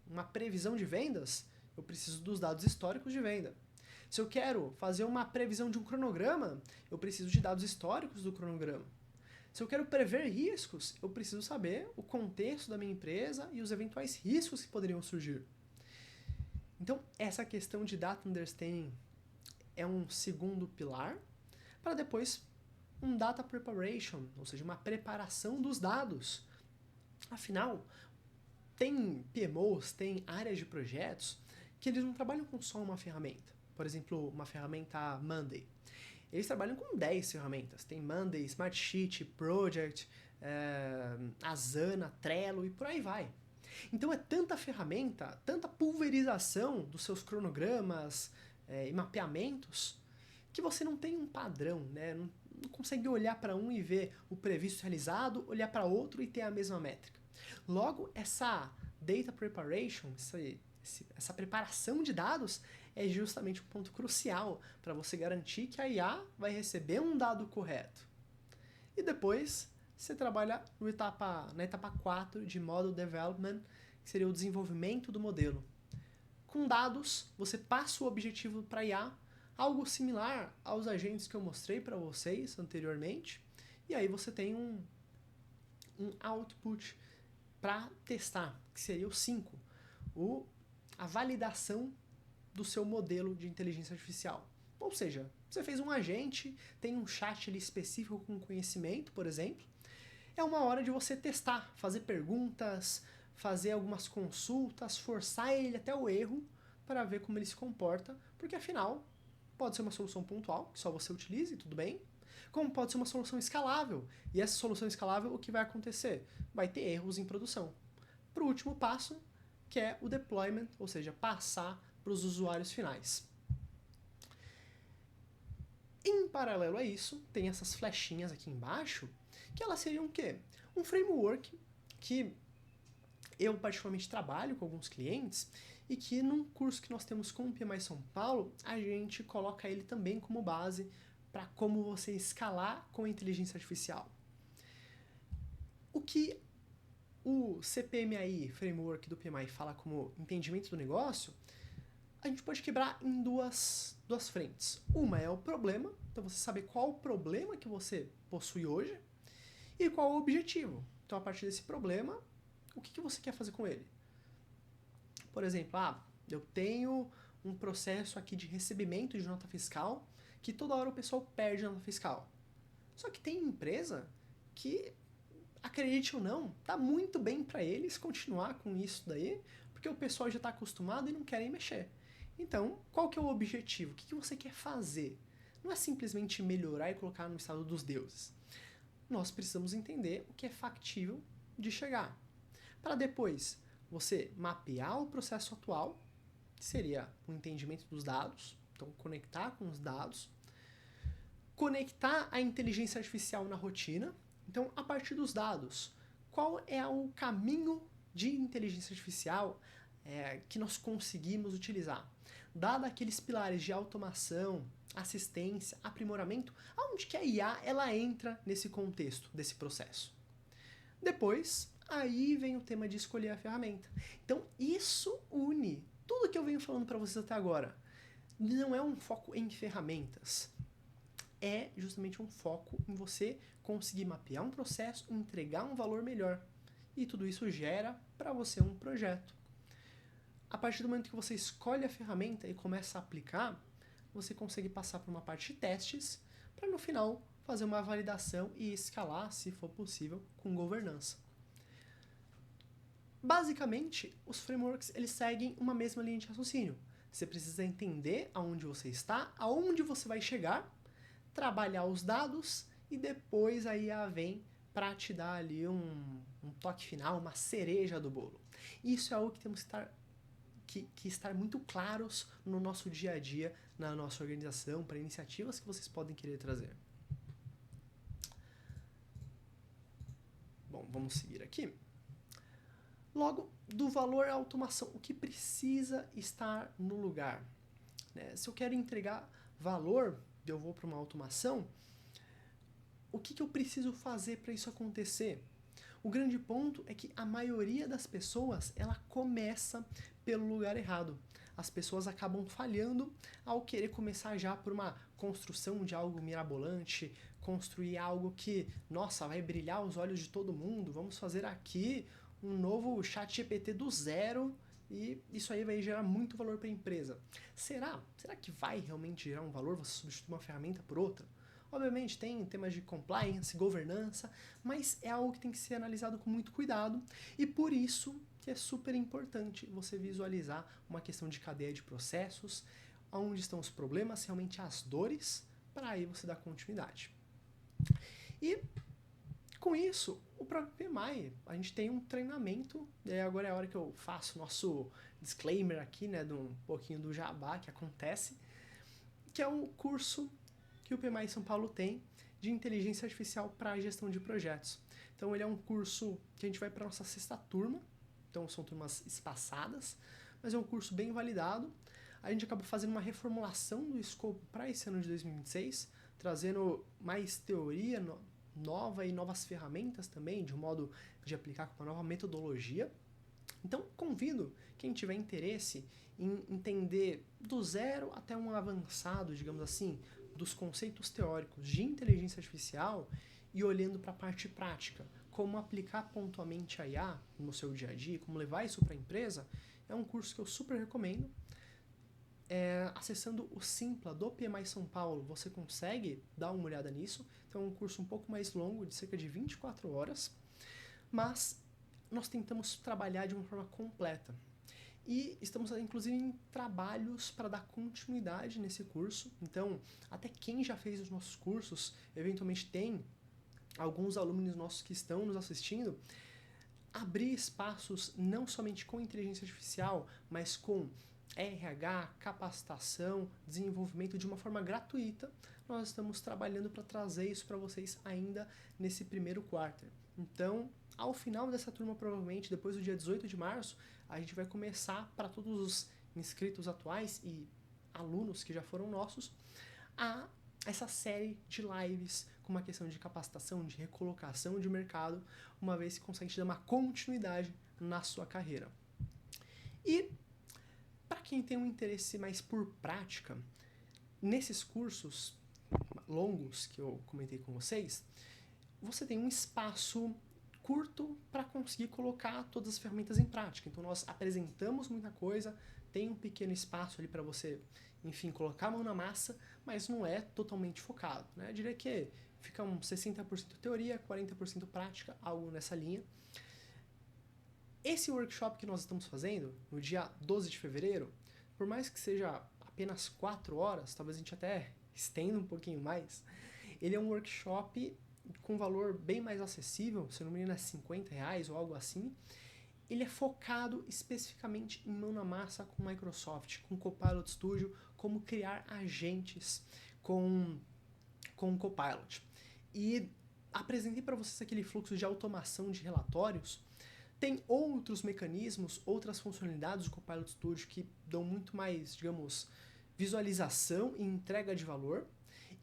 Speaker 1: uma previsão de vendas, eu preciso dos dados históricos de venda. Se eu quero fazer uma previsão de um cronograma, eu preciso de dados históricos do cronograma. Se eu quero prever riscos, eu preciso saber o contexto da minha empresa e os eventuais riscos que poderiam surgir. Então, essa questão de data understanding é um segundo pilar, para depois um data preparation, ou seja, uma preparação dos dados. Afinal, tem PMOs, tem áreas de projetos que eles não trabalham com só uma ferramenta. Por exemplo, uma ferramenta Monday. Eles trabalham com 10 ferramentas. Tem Monday, Smartsheet, Project, Asana, Trello e por aí vai. Então é tanta ferramenta, tanta pulverização dos seus cronogramas e mapeamentos que você não tem um padrão, né? Não consegue olhar para um e ver o previsto realizado, olhar para outro e ter a mesma métrica. Logo, essa data preparation, esse essa preparação de dados é justamente um ponto crucial para você garantir que a IA vai receber um dado correto. E depois você trabalha na etapa 4 de Model Development, que seria o desenvolvimento do modelo. Com dados, você passa o objetivo para a IA, algo similar aos agentes que eu mostrei para vocês anteriormente, e aí você tem um output para testar, que seria o 5, a validação do seu modelo de inteligência artificial. Ou seja, você fez um agente, tem um chat ali específico com conhecimento, por exemplo, é uma hora de você testar, fazer perguntas, fazer algumas consultas, forçar ele até o erro para ver como ele se comporta, porque afinal pode ser uma solução pontual, que só você utilize, tudo bem, como pode ser uma solução escalável, e essa solução escalável, o que vai acontecer? Vai ter erros em produção. Para o último passo, que é o deployment, ou seja, passar para os usuários finais. Em paralelo a isso, tem essas flechinhas aqui embaixo, que elas seriam o quê? Um framework que eu particularmente trabalho com alguns clientes e que num curso que nós temos com o PMI São Paulo, a gente coloca ele também como base para como você escalar com a inteligência artificial. O que o CPMI, framework do PMI, fala como entendimento do negócio, a gente pode quebrar em duas frentes. Uma é o problema, então você saber qual o problema que você possui hoje e qual o objetivo. Então, a partir desse problema, o que você quer fazer com ele? Por exemplo, eu tenho um processo aqui de recebimento de nota fiscal que toda hora o pessoal perde a nota fiscal. Só que tem empresa que, acredite ou não, tá muito bem para eles continuar com isso daí, porque o pessoal já está acostumado e não querem mexer. Então, qual que é o objetivo? O que você quer fazer? Não é simplesmente melhorar e colocar no estado dos deuses. Nós precisamos entender o que é factível de chegar. Para depois você mapear o processo atual, que seria o entendimento dos dados, então conectar com os dados, conectar a inteligência artificial na rotina. Então, a partir dos dados, qual é o caminho de inteligência artificial que nós conseguimos utilizar? Dado aqueles pilares de automação, assistência, aprimoramento, aonde que a IA ela entra nesse contexto, desse processo? Depois, aí vem o tema de escolher a ferramenta. Então, isso une tudo que eu venho falando para vocês até agora. Não é um foco em ferramentas. É justamente um foco em você conseguir mapear um processo, entregar um valor melhor. E tudo isso gera para você um projeto. A partir do momento que você escolhe a ferramenta e começa a aplicar, você consegue passar por uma parte de testes para no final fazer uma validação e escalar, se for possível, com governança. Basicamente, os frameworks eles seguem uma mesma linha de raciocínio. Você precisa entender aonde você está, aonde você vai chegar, trabalhar os dados e depois a IA vem para te dar ali um toque final, uma cereja do bolo. Isso é algo que temos que estar muito claros no nosso dia a dia, na nossa organização, para iniciativas que vocês podem querer trazer. Bom, vamos seguir aqui. Logo, do valor à automação, o que precisa estar no lugar? Se eu quero entregar valor, eu vou para uma automação, o que eu preciso fazer para isso acontecer? O grande ponto é que a maioria das pessoas, ela começa pelo lugar errado. As pessoas acabam falhando ao querer começar já por uma construção de algo mirabolante, construir algo que, nossa, vai brilhar os olhos de todo mundo, vamos fazer aqui um novo chat GPT do zero e isso aí vai gerar muito valor para a empresa. Será que vai realmente gerar um valor você substituir uma ferramenta por outra? Obviamente tem temas de compliance, governança, mas é algo que tem que ser analisado com muito cuidado e por isso que é super importante você visualizar uma questão de cadeia de processos, onde estão os problemas, realmente as dores, para aí você dar continuidade. E com isso, o próprio PMI, a gente tem um treinamento, e agora é a hora que eu faço o nosso disclaimer aqui, de um pouquinho do jabá que acontece, que é um curso que o PMI São Paulo tem de inteligência artificial para a gestão de projetos. Então ele é um curso que a gente vai para a nossa 6ª turma, então são turmas espaçadas, mas é um curso bem validado. A gente acabou fazendo uma reformulação do escopo para esse ano de 2026, trazendo mais teoria nova e novas ferramentas também, de um modo de aplicar com uma nova metodologia. Então, convido quem tiver interesse em entender do zero até um avançado, digamos assim, dos conceitos teóricos de inteligência artificial e olhando para a parte prática, como aplicar pontualmente a IA no seu dia a dia, como levar isso para a empresa, é um curso que eu super recomendo. Acessando o Simpla do PMI São Paulo, você consegue dar uma olhada nisso. Então é um curso um pouco mais longo, de cerca de 24 horas, mas nós tentamos trabalhar de uma forma completa. E estamos, inclusive, em trabalhos para dar continuidade nesse curso. Então, até quem já fez os nossos cursos, eventualmente tem alguns alunos nossos que estão nos assistindo, abrir espaços não somente com inteligência artificial, mas com RH, capacitação, desenvolvimento de uma forma gratuita. Nós estamos trabalhando para trazer isso para vocês ainda nesse primeiro quarter. Então, ao final dessa turma, provavelmente, depois do dia 18 de março, a gente vai começar para todos os inscritos atuais e alunos que já foram nossos, essa série de lives com uma questão de capacitação, de recolocação de mercado, uma vez que consegue te dar uma continuidade na sua carreira. E para quem tem um interesse mais por prática, nesses cursos longos que eu comentei com vocês, você tem um espaço curto para conseguir colocar todas as ferramentas em prática. Então nós apresentamos muita coisa, tem um pequeno espaço ali para você, enfim, colocar a mão na massa, mas não é totalmente focado, né? Eu diria que fica uns 60% teoria, 40% prática, algo nessa linha. Esse workshop que nós estamos fazendo, no dia 12 de fevereiro, por mais que seja apenas 4 horas, talvez a gente até estenda um pouquinho mais, ele é um workshop com valor bem mais acessível, se não me engano é R$50 ou algo assim. Ele é focado especificamente em mão na massa com Microsoft, com Copilot Studio, como criar agentes com o Copilot. E apresentei para vocês aquele fluxo de automação de relatórios. Tem outros mecanismos, outras funcionalidades do Copilot Studio que dão muito mais, digamos, visualização e entrega de valor.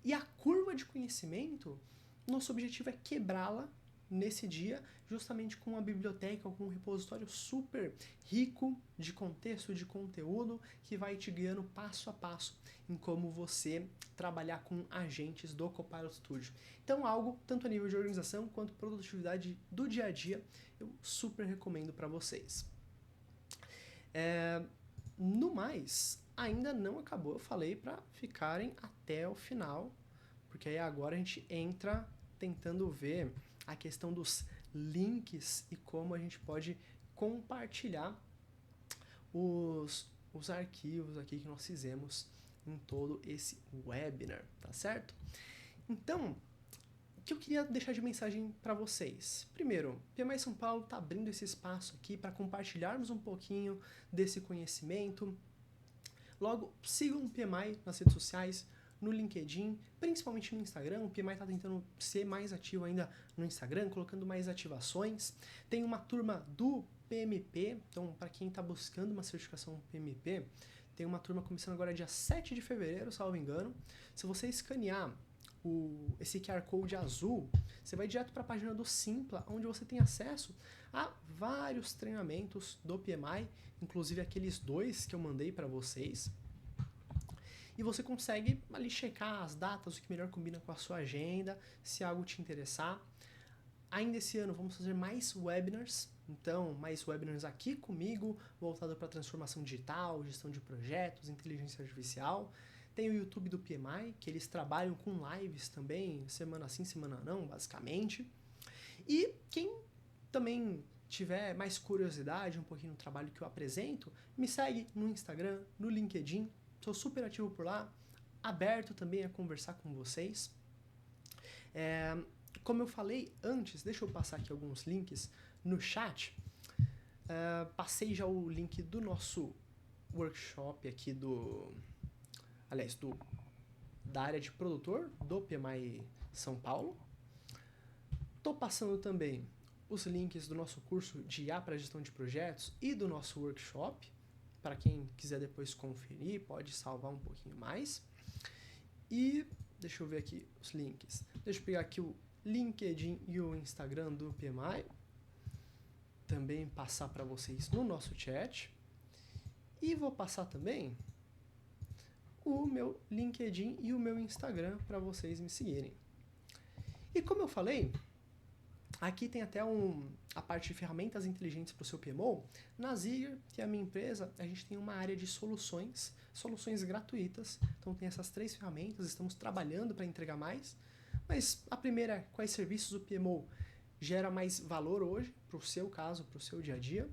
Speaker 1: E a curva de conhecimento, nosso objetivo é quebrá-la nesse dia, justamente com uma biblioteca, com um repositório super rico de contexto, de conteúdo, que vai te guiando passo a passo em como você trabalhar com agentes do Copilot Studio. Então, algo, tanto a nível de organização quanto produtividade do dia a dia, eu super recomendo para vocês. No mais, ainda não acabou, eu falei para ficarem até o final, porque aí agora a gente entra tentando ver a questão dos links e como a gente pode compartilhar os arquivos aqui que nós fizemos em todo esse webinar, tá certo? Então, o que eu queria deixar de mensagem para vocês? Primeiro, PMI São Paulo está abrindo esse espaço aqui para compartilharmos um pouquinho desse conhecimento. Logo, sigam o PMI nas redes sociais, no LinkedIn, principalmente no Instagram. O PMI está tentando ser mais ativo ainda no Instagram, colocando mais ativações. Tem uma turma do PMP, então para quem está buscando uma certificação PMP, tem uma turma começando agora dia 7 de fevereiro, salvo engano. Se você escanear esse QR Code azul, você vai direto para a página do Simpla, onde você tem acesso a vários treinamentos do PMI, inclusive aqueles 2 que eu mandei para vocês. E você consegue ali checar as datas, o que melhor combina com a sua agenda, se algo te interessar. Ainda esse ano vamos fazer mais webinars, então mais webinars aqui comigo, voltado para transformação digital, gestão de projetos, inteligência artificial. Tem o YouTube do PMI, que eles trabalham com lives também, semana sim, semana não, basicamente. E quem também tiver mais curiosidade um pouquinho no trabalho que eu apresento, me segue no Instagram, no LinkedIn. Sou super ativo por lá, aberto também a conversar com vocês. Como eu falei antes, deixa eu passar aqui alguns links no chat. Passei já o link do nosso workshop aqui da área de produtor do PMI São Paulo. Estou passando também os links do nosso curso de IA para gestão de projetos e do nosso workshop, para quem quiser depois conferir, pode salvar um pouquinho mais. E deixa eu ver aqui os links. Deixa eu pegar aqui o LinkedIn e o Instagram do PMI. Também passar para vocês no nosso chat. E vou passar também o meu LinkedIn e o meu Instagram para vocês me seguirem. E como eu falei, aqui tem até a parte de ferramentas inteligentes para o seu PMO. Na Zigger, que é a minha empresa, a gente tem uma área de soluções gratuitas. Então tem essas 3 ferramentas, estamos trabalhando para entregar mais. Mas a primeira é quais serviços o PMO gera mais valor hoje, para o seu caso, para o seu dia a dia.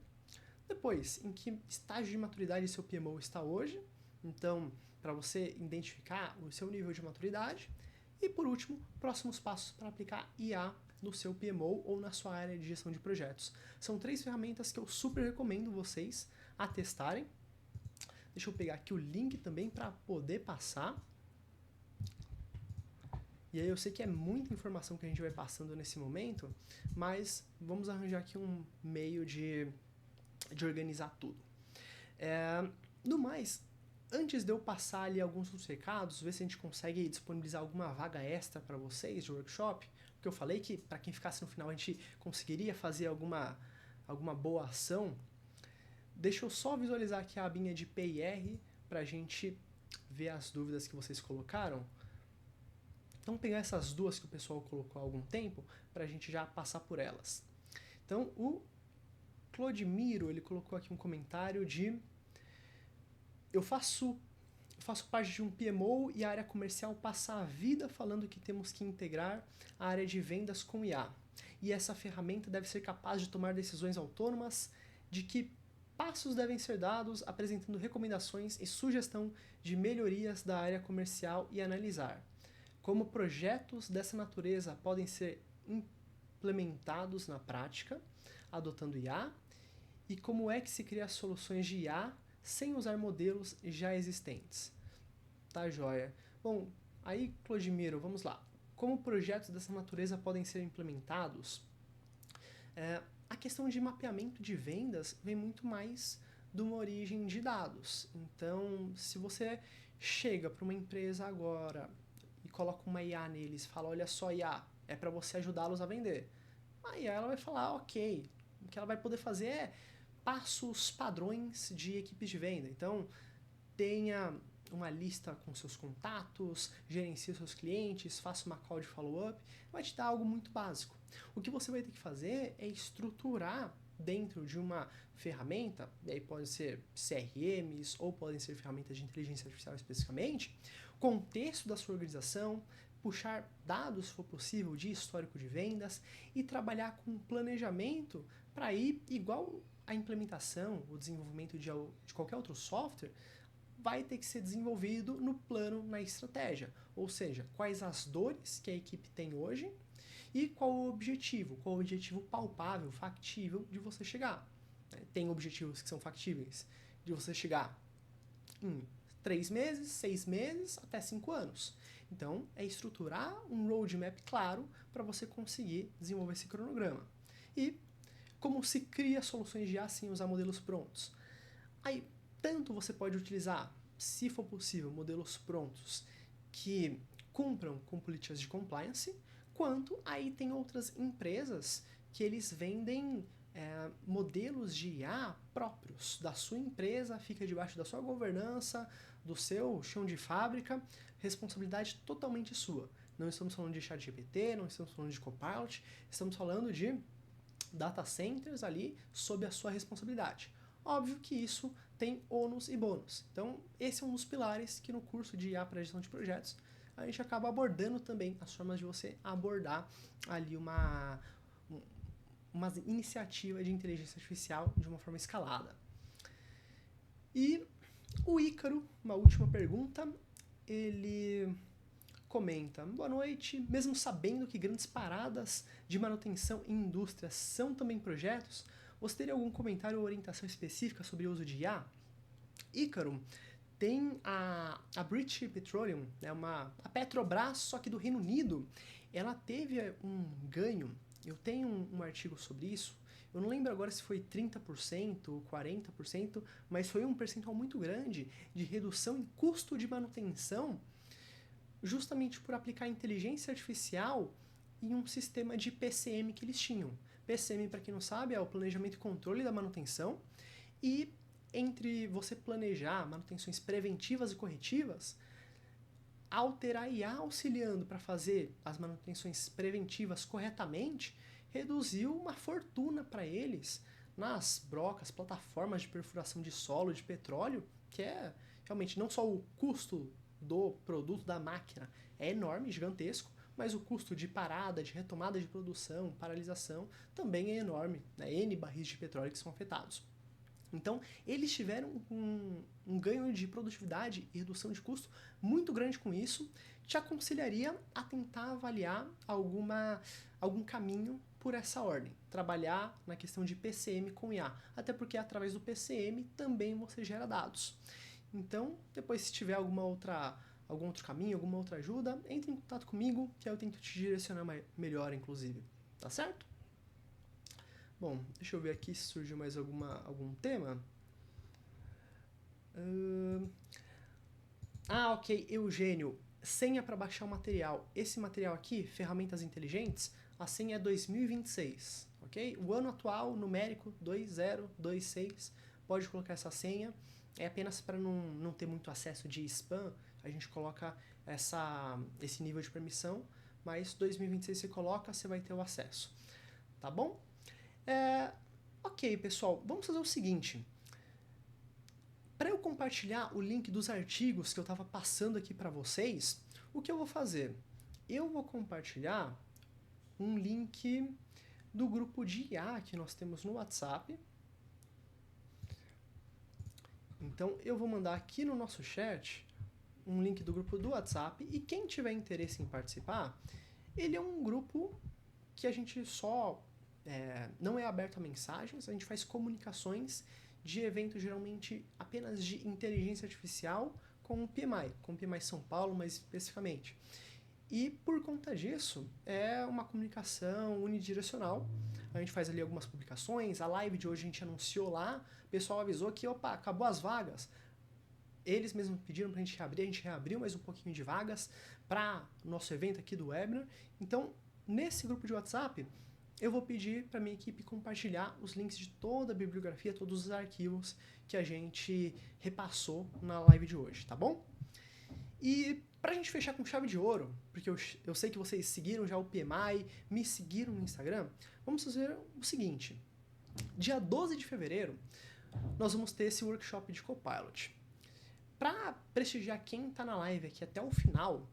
Speaker 1: Depois, em que estágio de maturidade seu PMO está hoje. Então, para você identificar o seu nível de maturidade. E por último, próximos passos para aplicar IA no seu PMO ou na sua área de gestão de projetos. São 3 ferramentas que eu super recomendo vocês a testarem. Deixa eu pegar aqui o link também para poder passar. E aí eu sei que é muita informação que a gente vai passando nesse momento, mas vamos arranjar aqui um meio de organizar tudo. No mais, antes de eu passar ali alguns dos recados, ver se a gente consegue disponibilizar alguma vaga extra para vocês de workshop, porque eu falei que para quem ficasse no final a gente conseguiria fazer alguma boa ação. Deixa eu só visualizar aqui a abinha de PIR para a gente ver as dúvidas que vocês colocaram. Então, pegar essas 2 que o pessoal colocou há algum tempo para a gente já passar por elas. Então, o Clodimiro, ele colocou aqui um comentário de: eu faço parte de um PMO e a área comercial passa a vida falando que temos que integrar a área de vendas com IA. E essa ferramenta deve ser capaz de tomar decisões autônomas, de que passos devem ser dados, apresentando recomendações e sugestão de melhorias da área comercial e analisar como projetos dessa natureza podem ser implementados na prática, adotando IA, e como é que se cria soluções de IA sem usar modelos já existentes. Tá, joia? Bom, aí, Clodimiro, vamos lá. Como projetos dessa natureza podem ser implementados? A questão de mapeamento de vendas vem muito mais de uma origem de dados. Então, se você chega para uma empresa agora e coloca uma IA neles, fala, olha só, IA, é para você ajudá-los a vender. Aí ela vai falar, ok, o que ela vai poder fazer é passos padrões de equipes de venda. Então, tenha uma lista com seus contatos, gerencie os seus clientes, faça uma call de follow-up, vai te dar algo muito básico. O que você vai ter que fazer é estruturar dentro de uma ferramenta, e aí podem ser CRMs ou podem ser ferramentas de inteligência artificial especificamente, contexto da sua organização, puxar dados, se for possível, de histórico de vendas e trabalhar com planejamento para ir, igual a implementação, o desenvolvimento de qualquer outro software, vai ter que ser desenvolvido no plano, na estratégia. Ou seja, quais as dores que a equipe tem hoje e qual o objetivo palpável, factível de você chegar. Tem objetivos que são factíveis de você chegar em 3 meses, 6 meses, até 5 anos. Então, é estruturar um roadmap claro para você conseguir desenvolver esse cronograma. E como se cria soluções de IA sem usar modelos prontos? Aí, tanto você pode utilizar, se for possível, modelos prontos que cumpram com políticas de compliance, quanto aí tem outras empresas que eles vendem modelos de IA próprios da sua empresa, fica debaixo da sua governança, do seu chão de fábrica, responsabilidade totalmente sua. Não estamos falando de ChatGPT, não estamos falando de Copilot, estamos falando de data centers ali sob a sua responsabilidade. Óbvio que isso tem ônus e bônus. Então, esse é um dos pilares que no curso de IA para gestão de projetos a gente acaba abordando também as formas de você abordar ali uma iniciativa de inteligência artificial de uma forma escalada. E o Ícaro, uma última pergunta, ele comenta: boa noite, mesmo sabendo que grandes paradas de manutenção em indústrias são também projetos, você teria algum comentário ou orientação específica sobre o uso de IA? Ícaro, tem a British Petroleum, né, a Petrobras, só que do Reino Unido, ela teve um ganho eu tenho um artigo sobre isso, eu não lembro agora se foi 30%, 40%, mas foi um percentual muito grande de redução em custo de manutenção, justamente por aplicar inteligência artificial em um sistema de PCM que eles tinham. PCM, para quem não sabe, é o planejamento e controle da manutenção, e entre você planejar manutenções preventivas e corretivas, alterar a IA auxiliando para fazer as manutenções preventivas corretamente, reduziu uma fortuna para eles nas brocas, plataformas de perfuração de solo, de petróleo, que é realmente não só o custo do produto da máquina é enorme, gigantesco, mas o custo de parada, de retomada de produção, paralisação, também é enorme, né? N barris de petróleo que são afetados. Então, eles tiveram um ganho de produtividade e redução de custo muito grande com isso. Te aconselharia a tentar avaliar algum caminho por essa ordem. Trabalhar na questão de PCM com IA, até porque através do PCM também você gera dados. Então, depois se tiver algum outro caminho, alguma outra ajuda, entre em contato comigo, que eu tento te direcionar melhor, inclusive. Tá certo? Bom, deixa eu ver aqui se surgiu mais algum tema. Ok, Eugênio, senha para baixar o material. Esse material aqui, ferramentas inteligentes, a senha é 2026, ok? O ano atual, numérico, 2026, pode colocar essa senha. É apenas para não ter muito acesso de spam, a gente coloca esse nível de permissão, mas 2026 você coloca, você vai ter o acesso, tá bom? Ok, pessoal, vamos fazer o seguinte. Para eu compartilhar o link dos artigos que eu estava passando aqui para vocês, o que eu vou fazer? Eu vou compartilhar um link do grupo de IA que nós temos no WhatsApp. Então, eu vou mandar aqui no nosso chat um link do grupo do WhatsApp, e quem tiver interesse em participar, ele é um grupo que a gente não é aberto a mensagens, a gente faz comunicações de eventos geralmente apenas de inteligência artificial com o PMI São Paulo mais especificamente. E por conta disso, é uma comunicação unidirecional. A gente faz ali algumas publicações, a live de hoje a gente anunciou lá, o pessoal avisou que, opa, acabou as vagas. Eles mesmos pediram pra gente reabrir, a gente reabriu mais um pouquinho de vagas para o nosso evento aqui do webinar. Então, nesse grupo de WhatsApp, eu vou pedir para minha equipe compartilhar os links de toda a bibliografia, todos os arquivos que a gente repassou na live de hoje, tá bom? E pra gente fechar com chave de ouro, porque eu sei que vocês seguiram já o PMI, me seguiram no Instagram, vamos fazer o seguinte. Dia 12 de fevereiro, nós vamos ter esse workshop de Copilot. Para prestigiar quem está na live aqui até o final,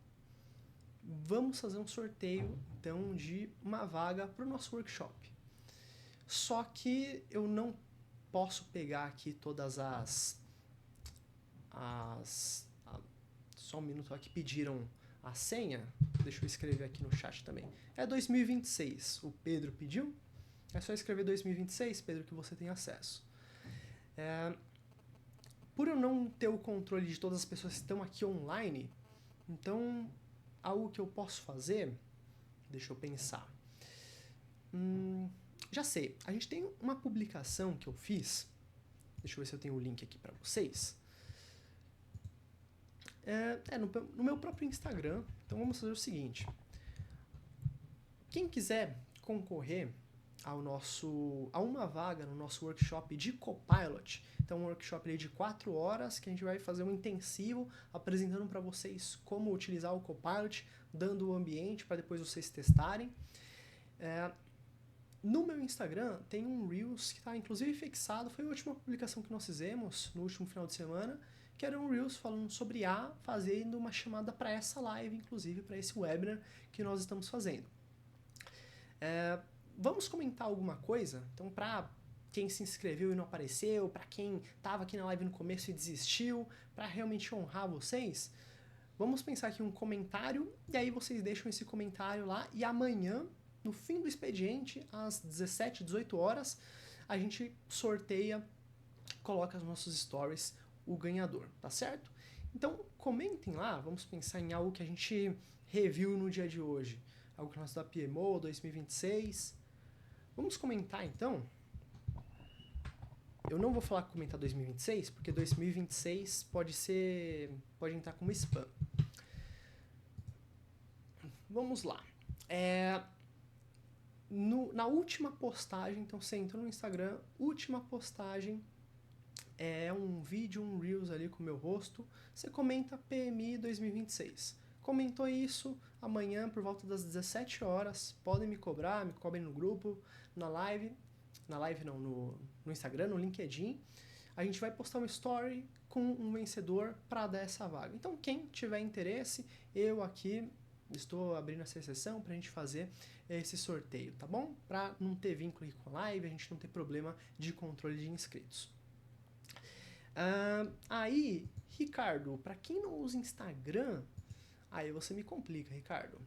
Speaker 1: vamos fazer um sorteio, então, de uma vaga para o nosso workshop. Só que eu não posso pegar aqui todas só um minuto, aqui pediram a senha. Deixa eu escrever aqui no chat também. É 2026, o Pedro pediu. É só escrever 2026, Pedro, que você tem acesso. Por eu não ter o controle de todas as pessoas que estão aqui online, então, algo que eu posso fazer, deixa eu pensar. Já sei, a gente tem uma publicação que eu fiz, deixa eu ver se eu tenho o link aqui para vocês. No meu próprio Instagram. Então vamos fazer o seguinte. Quem quiser concorrer a uma vaga no nosso workshop de Copilot, então um workshop de 4 horas, que a gente vai fazer um intensivo apresentando para vocês como utilizar o Copilot, dando o ambiente para depois vocês testarem. No meu Instagram tem um Reels que está inclusive fixado, foi a última publicação que nós fizemos no último final de semana, que era um Reels falando sobre IA, fazendo uma chamada para essa live, inclusive para esse webinar que nós estamos fazendo. Vamos comentar alguma coisa? Então, para quem se inscreveu e não apareceu, para quem estava aqui na live no começo e desistiu, para realmente honrar vocês, vamos pensar aqui um comentário, e aí vocês deixam esse comentário lá, e amanhã, no fim do expediente, às 17, 18 horas, a gente sorteia, coloca nos nossos stories o ganhador, tá certo? Então, comentem lá, vamos pensar em algo que a gente reviu no dia de hoje. Algo que nós da PMO 2026, Vamos comentar então. Eu não vou falar comentar 2026, porque 2026 pode entrar como spam. Vamos lá. Na última postagem, então você entrou no Instagram, última postagem é um vídeo, um Reels ali com o meu rosto, você comenta PMI 2026. Comentou isso, amanhã por volta das 17 horas, podem me cobrar, me cobrem no grupo, no Instagram, no LinkedIn, a gente vai postar uma story com um vencedor para dar essa vaga. Então quem tiver interesse, eu aqui estou abrindo essa sessão para a gente fazer esse sorteio, tá bom? Para não ter vínculo com a live, a gente não ter problema de controle de inscritos. Aí, Ricardo, para quem não usa Instagram, aí você me complica, Ricardo.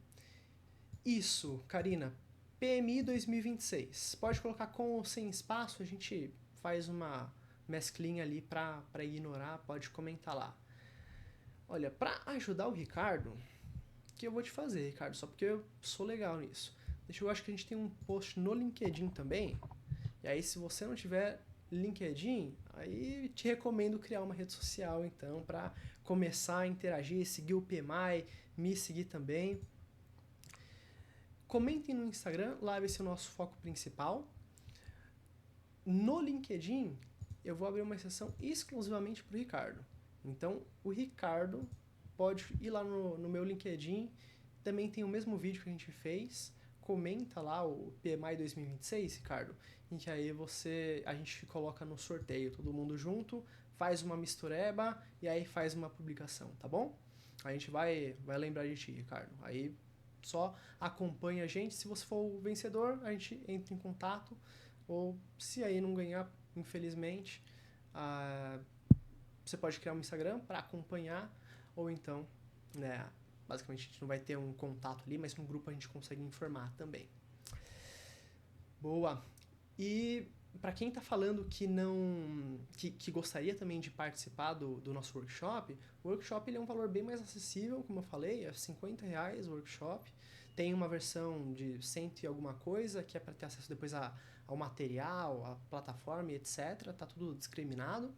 Speaker 1: Isso, Karina, PMI 2026. Pode colocar com ou sem espaço, a gente faz uma mesclinha ali para ignorar, pode comentar lá. Olha, para ajudar o Ricardo, o que eu vou te fazer, Ricardo? Só porque eu sou legal nisso. Eu acho que a gente tem um post no LinkedIn também. E aí, se você não tiver LinkedIn, aí te recomendo criar uma rede social, então, para começar a interagir, seguir o PMI, me seguir também. Comentem no Instagram, lá vai ser o nosso foco principal. No LinkedIn, eu vou abrir uma exceção exclusivamente para o Ricardo. Então, o Ricardo pode ir lá no meu LinkedIn, também tem o mesmo vídeo que a gente fez, comenta lá o PMI 2026, Ricardo, em que aí a gente coloca no sorteio todo mundo junto, faz uma mistureba e aí faz uma publicação, tá bom? A gente vai lembrar de ti, Ricardo. Aí só acompanha a gente, se você for o vencedor, a gente entra em contato, ou se aí não ganhar, infelizmente, você pode criar um Instagram para acompanhar, ou então, né, basicamente a gente não vai ter um contato ali, mas no grupo a gente consegue informar também. Boa! E para quem está falando que gostaria também de participar do nosso workshop, o workshop ele é um valor bem mais acessível, como eu falei, é R$50 o workshop. Tem uma versão de 100 e alguma coisa, que é para ter acesso depois ao material, à plataforma, etc. Tá tudo discriminado.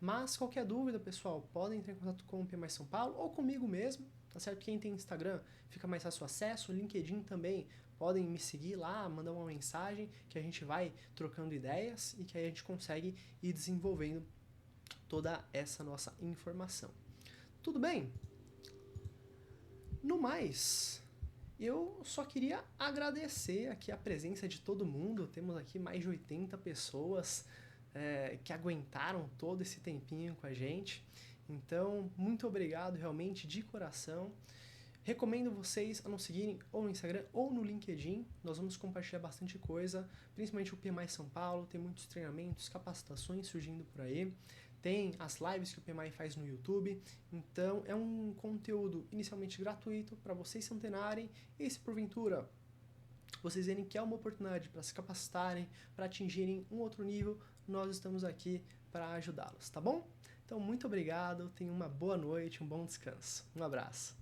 Speaker 1: Mas qualquer dúvida, pessoal, podem entrar em contato com o PMI São Paulo ou comigo mesmo, tá certo? Quem tem Instagram fica mais fácil acesso, LinkedIn também, podem me seguir lá, mandar uma mensagem que a gente vai trocando ideias e que aí a gente consegue ir desenvolvendo toda essa nossa informação. Tudo bem? No mais, eu só queria agradecer aqui a presença de todo mundo, temos aqui mais de 80 pessoas que aguentaram todo esse tempinho com a gente. Então, muito obrigado realmente de coração. Recomendo vocês a nos seguirem ou no Instagram ou no LinkedIn. Nós vamos compartilhar bastante coisa, principalmente o PMI São Paulo. Tem muitos treinamentos, capacitações surgindo por aí. Tem as lives que o PMI faz no YouTube. Então, é um conteúdo inicialmente gratuito para vocês se antenarem. E se porventura vocês verem que é uma oportunidade para se capacitarem, para atingirem um outro nível, nós estamos aqui para ajudá-los, tá bom? Então, muito obrigado, tenham uma boa noite, um bom descanso. Um abraço.